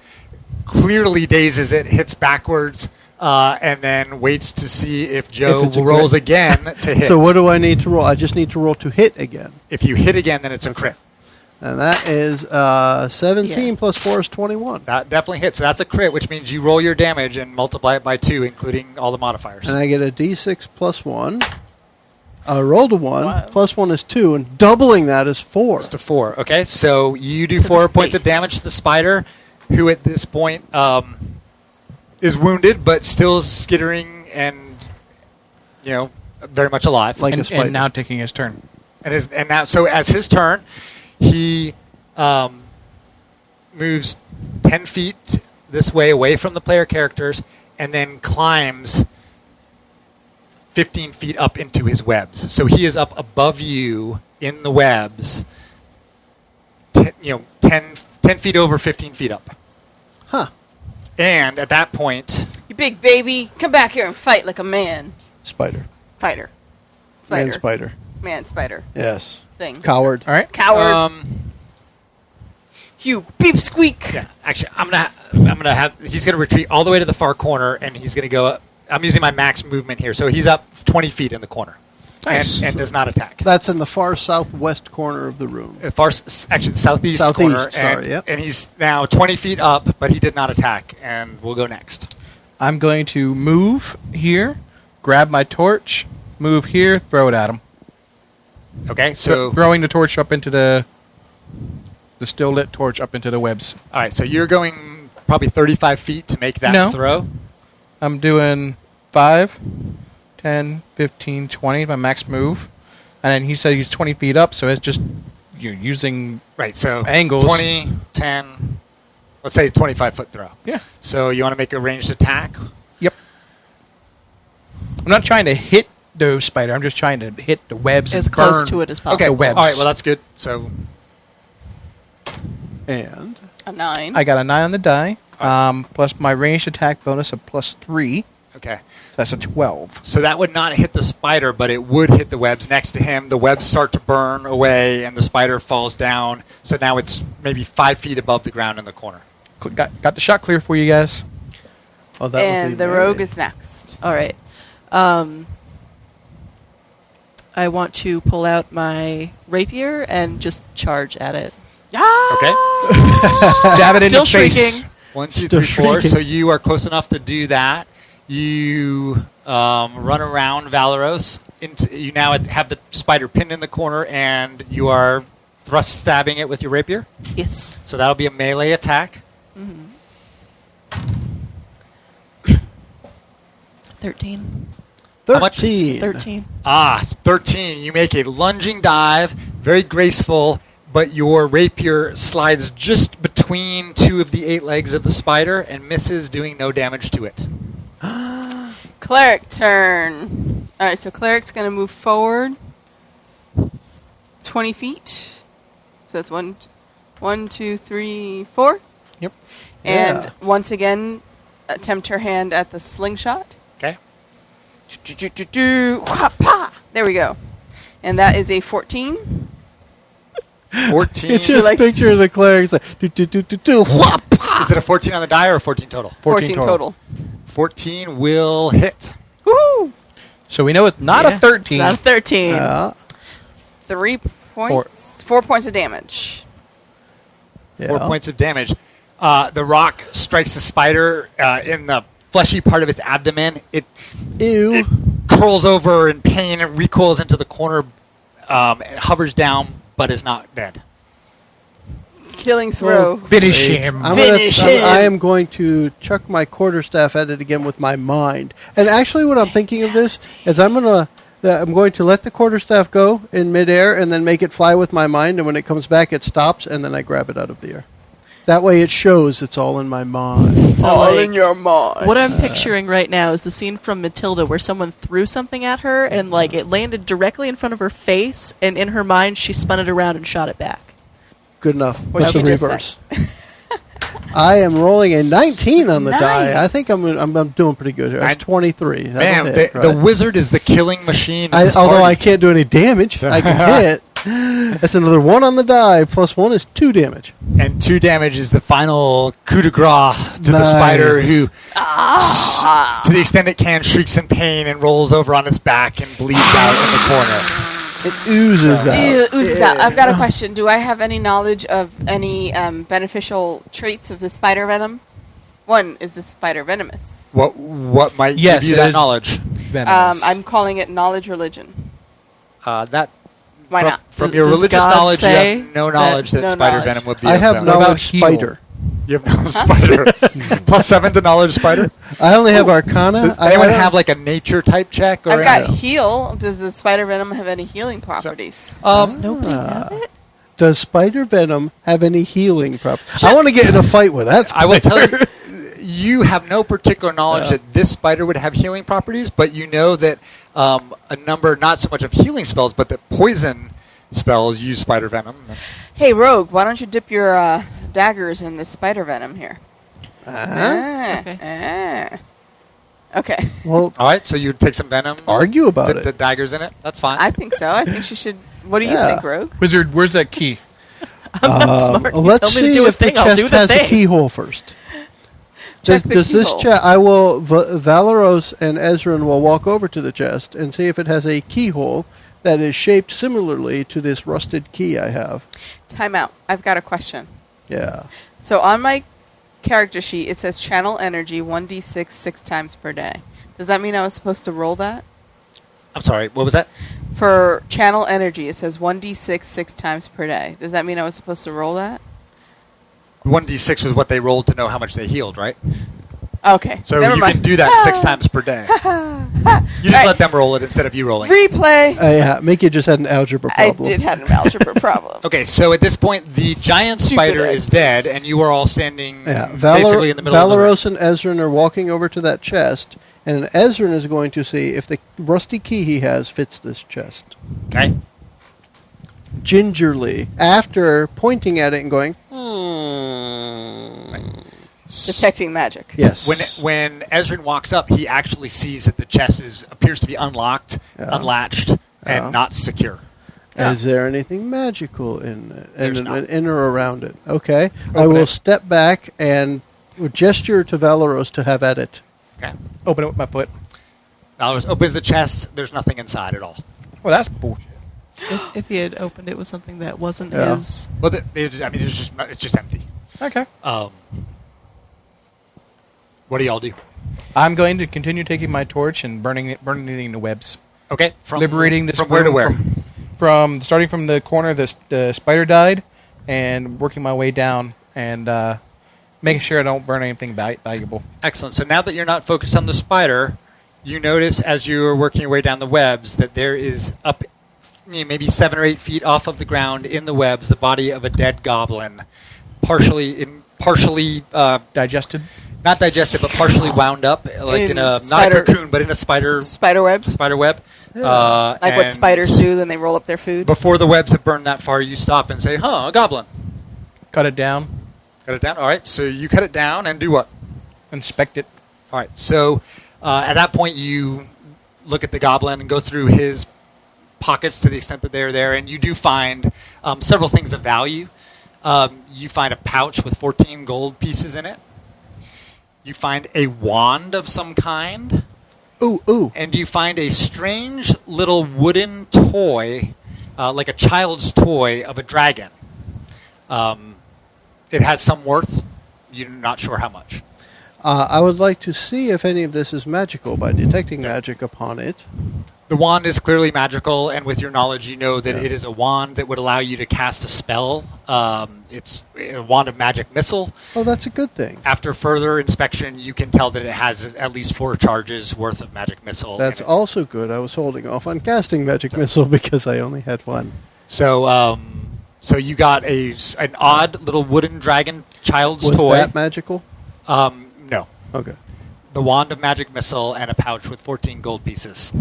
[SPEAKER 2] Clearly dazes it, hits backwards, and then waits to see if Joe
[SPEAKER 6] If it's a
[SPEAKER 2] rolls
[SPEAKER 6] crit.
[SPEAKER 2] again to hit.
[SPEAKER 6] So what do I need to roll? I just need to roll to hit again.
[SPEAKER 2] If you hit again, then it's a crit.
[SPEAKER 6] And that is 17
[SPEAKER 5] Yeah.
[SPEAKER 6] plus 4 is 21.
[SPEAKER 2] That definitely hits. So that's a crit, which means you roll your damage and multiply it by 2, including all the modifiers.
[SPEAKER 6] And I get a d6 plus 1. I rolled a 1.
[SPEAKER 5] Wow.
[SPEAKER 6] Plus 1 is 2. And doubling that is 4.
[SPEAKER 2] It's to 4. Okay, so you do
[SPEAKER 5] To
[SPEAKER 2] 4
[SPEAKER 5] the
[SPEAKER 2] points of
[SPEAKER 5] face.
[SPEAKER 2] damage to the spider, who at this point is wounded but still skittering and very much alive.
[SPEAKER 6] Like a
[SPEAKER 4] And,
[SPEAKER 6] spider.
[SPEAKER 4] and now taking his turn.
[SPEAKER 2] And now, so as his turn, he moves 10 feet this way away from the player characters, and then climbs 15 feet up into his webs. So he is up above you in the webs, 10 feet over, 15 feet up.
[SPEAKER 6] Huh.
[SPEAKER 2] And at that point,
[SPEAKER 3] You big baby, come back here and fight like a man.
[SPEAKER 6] Spider.
[SPEAKER 3] Fighter.
[SPEAKER 6] Man spider.
[SPEAKER 3] Man spider
[SPEAKER 6] Yes.
[SPEAKER 3] thing.
[SPEAKER 6] Coward.
[SPEAKER 4] All right.
[SPEAKER 3] Coward. You beep squeak.
[SPEAKER 2] yeah, actually, I'm gonna have. He's gonna retreat all the way to the far corner, and he's gonna go up. I'm using my max movement here, so he's up 20 feet in the corner,
[SPEAKER 4] Nice.
[SPEAKER 2] and does not attack.
[SPEAKER 6] That's in the far southwest corner of the room.
[SPEAKER 2] Actually, the southeast
[SPEAKER 6] Southeast,
[SPEAKER 2] corner,
[SPEAKER 6] sorry,
[SPEAKER 2] and,
[SPEAKER 6] yep.
[SPEAKER 2] and he's now 20 feet up, but he did not attack, and we'll go next.
[SPEAKER 4] I'm going to move here, grab my torch, move here, throw it at him.
[SPEAKER 2] Okay, so
[SPEAKER 4] Throwing the torch up into the still lit torch up into the webs.
[SPEAKER 2] all right, so you're going probably 35 feet to make that
[SPEAKER 4] No.
[SPEAKER 2] throw.
[SPEAKER 4] I'm doing 5, 10, 15, 20, my max move. And then he said he's 20 feet up, so it's just using...
[SPEAKER 2] Right, so
[SPEAKER 4] Angles.
[SPEAKER 2] 20, 10, let's say 25-foot throw.
[SPEAKER 4] Yeah.
[SPEAKER 2] So you want to make a ranged attack?
[SPEAKER 4] Yep. I'm not trying to hit the spider. I'm just trying to hit the webs
[SPEAKER 5] As
[SPEAKER 4] and
[SPEAKER 5] close
[SPEAKER 4] burn
[SPEAKER 5] to it as possible.
[SPEAKER 2] Okay,
[SPEAKER 4] the webs.
[SPEAKER 2] all right, well, that's good. So
[SPEAKER 6] And
[SPEAKER 3] A 9.
[SPEAKER 4] I got a 9 on the die, plus my ranged attack bonus of plus 3.
[SPEAKER 2] okay.
[SPEAKER 4] That's a 12.
[SPEAKER 2] So that would not hit the spider, but it would hit the webs next to him. The webs start to burn away, and the spider falls down. So now it's maybe 5 feet above the ground in the corner.
[SPEAKER 4] Got the shot clear for you guys.
[SPEAKER 6] oh, that would
[SPEAKER 3] And
[SPEAKER 6] be
[SPEAKER 3] the
[SPEAKER 6] melee.
[SPEAKER 3] rogue is next.
[SPEAKER 5] All right. I want to pull out my rapier and just charge at it.
[SPEAKER 2] Okay.
[SPEAKER 4] Stab it in
[SPEAKER 5] Still
[SPEAKER 4] the face.
[SPEAKER 5] shrieking.
[SPEAKER 2] 1, 2,
[SPEAKER 6] Still
[SPEAKER 2] 3, 4.
[SPEAKER 6] shrieking.
[SPEAKER 2] So you are close enough to do that. You run around Valeros. You now have the spider pinned in the corner, and you are thrust stabbing it with your rapier.
[SPEAKER 5] Yes.
[SPEAKER 2] So that'll be a melee attack.
[SPEAKER 5] 13.
[SPEAKER 2] How much?
[SPEAKER 6] 13.
[SPEAKER 5] 13.
[SPEAKER 2] 13. You make a lunging dive, very graceful, but your rapier slides just between 2 of the 8 legs of the spider and misses, doing no damage to it.
[SPEAKER 3] Cleric turn. All right, so cleric's going to move forward 20 feet. So that's 1, 2, 3, 4.
[SPEAKER 4] Yep.
[SPEAKER 3] And
[SPEAKER 6] Yeah.
[SPEAKER 3] once again, attempt her hand at the slingshot.
[SPEAKER 2] Okay.
[SPEAKER 3] There we go. And that is a 14.
[SPEAKER 2] 14.
[SPEAKER 6] It's just
[SPEAKER 3] like-
[SPEAKER 6] picture the clerics like, do, whop.
[SPEAKER 2] Is it a 14 on the die or a 14 total?
[SPEAKER 3] 14 total.
[SPEAKER 2] 14 will hit.
[SPEAKER 3] Woohoo!
[SPEAKER 4] So we know it's not a 13.
[SPEAKER 5] It's not a 13.
[SPEAKER 3] 3 points. 4 points of damage.
[SPEAKER 2] 4 points of damage. The rock strikes the spider in the fleshy part of its abdomen. It curls over in pain and recoils into the corner. It hovers down, but is not dead.
[SPEAKER 3] Killing throw.
[SPEAKER 4] Finish him.
[SPEAKER 6] I am going to chuck my quarterstaff at it again with my mind. And actually, what I'm thinking of this is I'm going to let the quarterstaff go in midair and then make it fly with my mind. And when it comes back, it stops, and then I grab it out of the air. That way, it shows it's all in my mind.
[SPEAKER 5] So,
[SPEAKER 3] All in your mind.
[SPEAKER 5] What I'm picturing right now is the scene from Matilda where someone threw something at her and like it landed directly in front of her face, and in her mind, she spun it around and shot it back.
[SPEAKER 6] Good enough.
[SPEAKER 3] What
[SPEAKER 6] With
[SPEAKER 3] she
[SPEAKER 6] the
[SPEAKER 3] just
[SPEAKER 6] reverse. I am rolling a 19 on the die. I think I'm doing pretty good here. That's 23.
[SPEAKER 2] Man,
[SPEAKER 6] Hit,
[SPEAKER 2] the
[SPEAKER 6] right?
[SPEAKER 2] wizard is the killing machine.
[SPEAKER 6] Although I can't do any damage, I can hit. That's another 1 on the die. Plus 1 is 2 damage.
[SPEAKER 2] And 2 damage is the final coup de grace to the spider, who, to the extent it can, shrieks in pain and rolls over on its back and bleeds out in the corner.
[SPEAKER 6] It oozes out.
[SPEAKER 3] It oozes out. I've got a question. Do I have any knowledge of any beneficial traits of the spider venom? One, is the spider venomous?
[SPEAKER 2] What might
[SPEAKER 4] Yes,
[SPEAKER 2] give you
[SPEAKER 4] it
[SPEAKER 2] that
[SPEAKER 4] is
[SPEAKER 2] knowledge?
[SPEAKER 4] Venomous.
[SPEAKER 3] I'm calling it knowledge religion.
[SPEAKER 2] That
[SPEAKER 3] Why not?
[SPEAKER 2] From your
[SPEAKER 5] Does
[SPEAKER 2] religious
[SPEAKER 5] God
[SPEAKER 2] knowledge, you
[SPEAKER 5] say
[SPEAKER 2] have no knowledge that
[SPEAKER 3] no
[SPEAKER 2] spider
[SPEAKER 3] knowledge.
[SPEAKER 2] venom would be.
[SPEAKER 6] I
[SPEAKER 2] of
[SPEAKER 6] have
[SPEAKER 2] venom.
[SPEAKER 6] knowledge
[SPEAKER 4] heal?
[SPEAKER 6] spider.
[SPEAKER 2] You have no spider. Plus 7 to knowledge spider.
[SPEAKER 6] I only have Arcana.
[SPEAKER 2] Does
[SPEAKER 6] I
[SPEAKER 2] anyone
[SPEAKER 6] don't-
[SPEAKER 2] have like a nature type check? Or
[SPEAKER 3] I've got
[SPEAKER 2] anything?
[SPEAKER 3] heal. Does the spider venom have any healing properties?
[SPEAKER 5] Nobody have it?
[SPEAKER 6] Does spider venom have any healing properties? I want to get in a fight with that spider.
[SPEAKER 2] I will tell you, you have no particular knowledge that this spider would have healing properties, but you know that a number, not so much of healing spells, but that poison spells use spider venom.
[SPEAKER 3] Hey, Rogue, why don't you dip your daggers in the spider venom here? Okay.
[SPEAKER 6] Well,
[SPEAKER 2] All right, so you take some venom.
[SPEAKER 6] argue about
[SPEAKER 2] The
[SPEAKER 6] it.
[SPEAKER 2] daggers in it. That's fine.
[SPEAKER 3] I think so. I think she should. What do you
[SPEAKER 6] Yeah.
[SPEAKER 3] think, Rogue?
[SPEAKER 4] Wizard, where's that key?
[SPEAKER 5] I'm not smart. You
[SPEAKER 6] Let's
[SPEAKER 5] tell me
[SPEAKER 6] see
[SPEAKER 5] to do a
[SPEAKER 6] if the
[SPEAKER 5] thing, I'll
[SPEAKER 6] chest
[SPEAKER 5] do the
[SPEAKER 6] has a
[SPEAKER 5] thing.
[SPEAKER 6] keyhole first.
[SPEAKER 3] Check the
[SPEAKER 6] Does this
[SPEAKER 3] keyhole.
[SPEAKER 6] chest? I will. Valeros and Ezrin will walk over to the chest and see if it has a keyhole that is shaped similarly to this rusted key I have.
[SPEAKER 3] Time out. I've got a question.
[SPEAKER 6] Yeah.
[SPEAKER 3] So on my character sheet, it says channel energy 1d6 6 times per day. Does that mean I was supposed to roll that?
[SPEAKER 2] I'm sorry, what was that?
[SPEAKER 3] For channel energy, it says 1d6 6 times per day. Does that mean I was supposed to roll that?
[SPEAKER 2] 1d6 was what they rolled to know how much they healed, right?
[SPEAKER 3] Okay.
[SPEAKER 2] So
[SPEAKER 3] never
[SPEAKER 2] you
[SPEAKER 3] mind.
[SPEAKER 2] can do that 6 times per day. You just
[SPEAKER 3] Right.
[SPEAKER 2] let them roll it instead of you rolling.
[SPEAKER 3] Replay.
[SPEAKER 6] Yeah. Mickey just had an algebra
[SPEAKER 3] I
[SPEAKER 6] problem.
[SPEAKER 3] did have an algebra problem.
[SPEAKER 2] Okay, so at this point, the giant
[SPEAKER 3] Stupid
[SPEAKER 2] spider is
[SPEAKER 3] X's.
[SPEAKER 2] dead, and you are all standing
[SPEAKER 6] Yeah.
[SPEAKER 2] basically in the middle of the room.
[SPEAKER 6] Valeros and Ezrin are walking over to that chest, and Ezrin is going to see if the rusty key he has fits this chest.
[SPEAKER 2] Okay.
[SPEAKER 6] Gingerly, after pointing at it and going,
[SPEAKER 3] Detecting magic.
[SPEAKER 6] yes.
[SPEAKER 2] When Ezrin walks up, he actually sees that the chest appears to be unlocked,
[SPEAKER 6] Yeah.
[SPEAKER 2] unlatched, and
[SPEAKER 6] Yeah.
[SPEAKER 2] not secure.
[SPEAKER 6] Is there anything magical in it?
[SPEAKER 2] There's
[SPEAKER 6] And
[SPEAKER 2] not.
[SPEAKER 6] in or around it? Okay. I
[SPEAKER 4] Open
[SPEAKER 6] will
[SPEAKER 4] it.
[SPEAKER 6] step back and gesture to Valeros to have at it.
[SPEAKER 2] Okay.
[SPEAKER 4] Open it with my foot.
[SPEAKER 2] Valeros opens the chest. There's nothing inside at all.
[SPEAKER 4] Well, that's bullshit.
[SPEAKER 5] If he had opened it with something that wasn't
[SPEAKER 6] Yeah.
[SPEAKER 5] his.
[SPEAKER 2] Well, it's just empty.
[SPEAKER 4] Okay.
[SPEAKER 2] What do y'all do?
[SPEAKER 4] I'm going to continue taking my torch and burning it in the webs.
[SPEAKER 2] Okay.
[SPEAKER 4] Liberating this
[SPEAKER 2] from where to
[SPEAKER 4] room
[SPEAKER 2] where?
[SPEAKER 4] From starting from the corner the spider died, and working my way down and making sure I don't burn anything valuable.
[SPEAKER 2] Excellent. So now that you're not focused on the spider, you notice as you're working your way down the webs that there is up maybe 7 or 8 feet off of the ground in the webs the body of a dead goblin, partially
[SPEAKER 4] Digested.
[SPEAKER 2] not digested, but partially wound up, like
[SPEAKER 3] In
[SPEAKER 2] in a not
[SPEAKER 3] spider-
[SPEAKER 2] a cocoon, but in a spider
[SPEAKER 3] web.
[SPEAKER 2] web.
[SPEAKER 3] Like what spiders do, then they roll up their food.
[SPEAKER 2] Before the webs have burned that far, you stop and say, "Huh, a goblin."
[SPEAKER 4] Cut it down.
[SPEAKER 2] Cut it down. All right. So you cut it down and do what?
[SPEAKER 4] Inspect it.
[SPEAKER 2] All right. So at that point, you look at the goblin and go through his pockets to the extent that they're there, and you do find several things of value. You find a pouch with 14 gold pieces in it, you find a wand of some kind.
[SPEAKER 6] Ooh.
[SPEAKER 2] And you find a strange little wooden toy, like a child's toy of a dragon. It has some worth. You're not sure how much.
[SPEAKER 6] I would like to see if any of this is magical by detecting magic upon it.
[SPEAKER 2] The wand is clearly magical, and with your knowledge, you know that it is a wand that would allow you to cast a spell. It's a wand of magic missile.
[SPEAKER 6] Oh, that's a good thing.
[SPEAKER 2] After further inspection, you can tell that it has at least 4 charges worth of magic missile.
[SPEAKER 6] That's also good. I was holding off on casting magic missile because I only had one.
[SPEAKER 2] So, so you got an odd little wooden dragon child's
[SPEAKER 6] Was
[SPEAKER 2] toy.
[SPEAKER 6] that magical?
[SPEAKER 2] No.
[SPEAKER 6] Okay.
[SPEAKER 2] The wand of magic missile and a pouch with 14 gold pieces.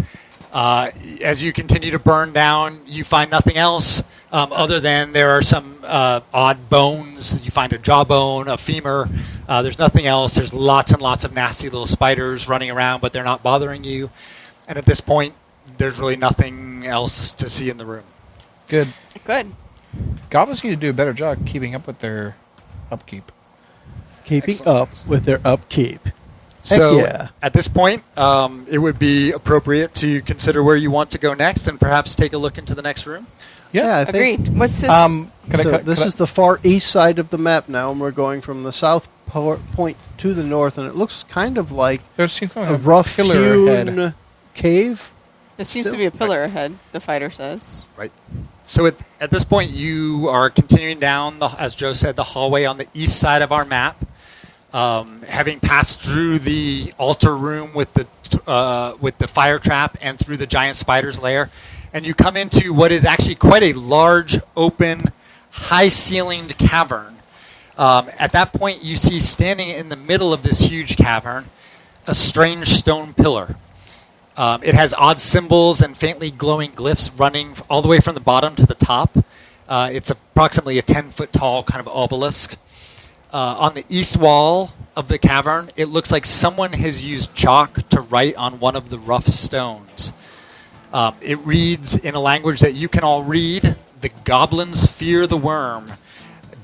[SPEAKER 2] As you continue to burn down, you find nothing else other than there are some odd bones. You find a jawbone, a femur. There's nothing else. There's lots and lots of nasty little spiders running around, but they're not bothering you. And at this point, there's really nothing else to see in the room.
[SPEAKER 4] Good.
[SPEAKER 3] Good.
[SPEAKER 4] Goblins need to do a better job keeping up with their upkeep.
[SPEAKER 6] Keeping
[SPEAKER 2] Excellent.
[SPEAKER 6] up with their upkeep.
[SPEAKER 2] So
[SPEAKER 6] yeah.
[SPEAKER 2] at this point, it would be appropriate to consider where you want to go next and perhaps take a look into the next room.
[SPEAKER 6] Yeah, I think.
[SPEAKER 3] Agreed. What's this?
[SPEAKER 6] This is the far east side of the map now, and we're going from the south point to the north, and it looks kind of like
[SPEAKER 4] There seems to be
[SPEAKER 6] a rough
[SPEAKER 4] pillar ahead.
[SPEAKER 6] hewn cave.
[SPEAKER 3] There seems to be a pillar ahead, the fighter says.
[SPEAKER 2] Right. So at this point, you are continuing down, as Joe said, the hallway on the east side of our map. Having passed through the altar room with the fire trap and through the giant spider's lair, and you come into what is actually quite a large, open, high-ceilinged cavern. At that point, you see standing in the middle of this huge cavern a strange stone pillar. It has odd symbols and faintly glowing glyphs running all the way from the bottom to the top. It's approximately a 10-foot tall kind of obelisk. On the east wall of the cavern, it looks like someone has used chalk to write on one of the rough stones. It reads in a language that you can all read, "The goblins fear the worm.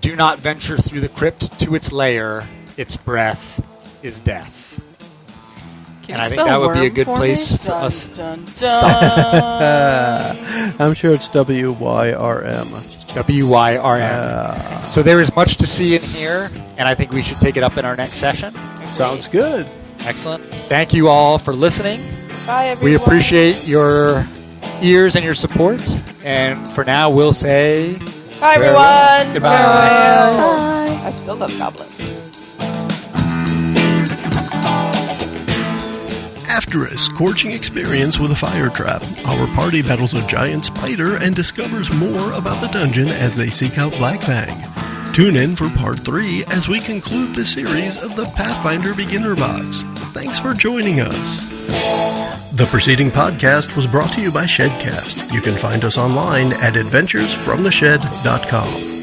[SPEAKER 2] Do not venture through the crypt to its lair. Its breath is death."
[SPEAKER 3] Can
[SPEAKER 2] And
[SPEAKER 3] you
[SPEAKER 2] I think
[SPEAKER 3] spell
[SPEAKER 2] that would be a
[SPEAKER 3] worm
[SPEAKER 2] good
[SPEAKER 3] for
[SPEAKER 2] place
[SPEAKER 3] me?
[SPEAKER 2] for us.
[SPEAKER 3] Dun, dun.
[SPEAKER 6] I'm sure it's WYRM.
[SPEAKER 2] WYRM. So there is much to see in here, and I think we should take it up in our next session.
[SPEAKER 6] Sounds good.
[SPEAKER 2] Excellent. Thank you all for listening.
[SPEAKER 3] Bye, everyone.
[SPEAKER 2] We appreciate your ears and your support. And for now, we'll say
[SPEAKER 3] Bye, everyone.
[SPEAKER 4] Goodbye.
[SPEAKER 3] Farewell. I still love goblins.
[SPEAKER 1] After a scorching experience with a fire trap, our party battles a giant spider and discovers more about the dungeon as they seek out Black Fang. Tune in for part 3 as we conclude the series of the Pathfinder Beginner Box. Thanks for joining us. The preceding podcast was brought to you by Shedcast. You can find us online at adventuresfromtheshed.com.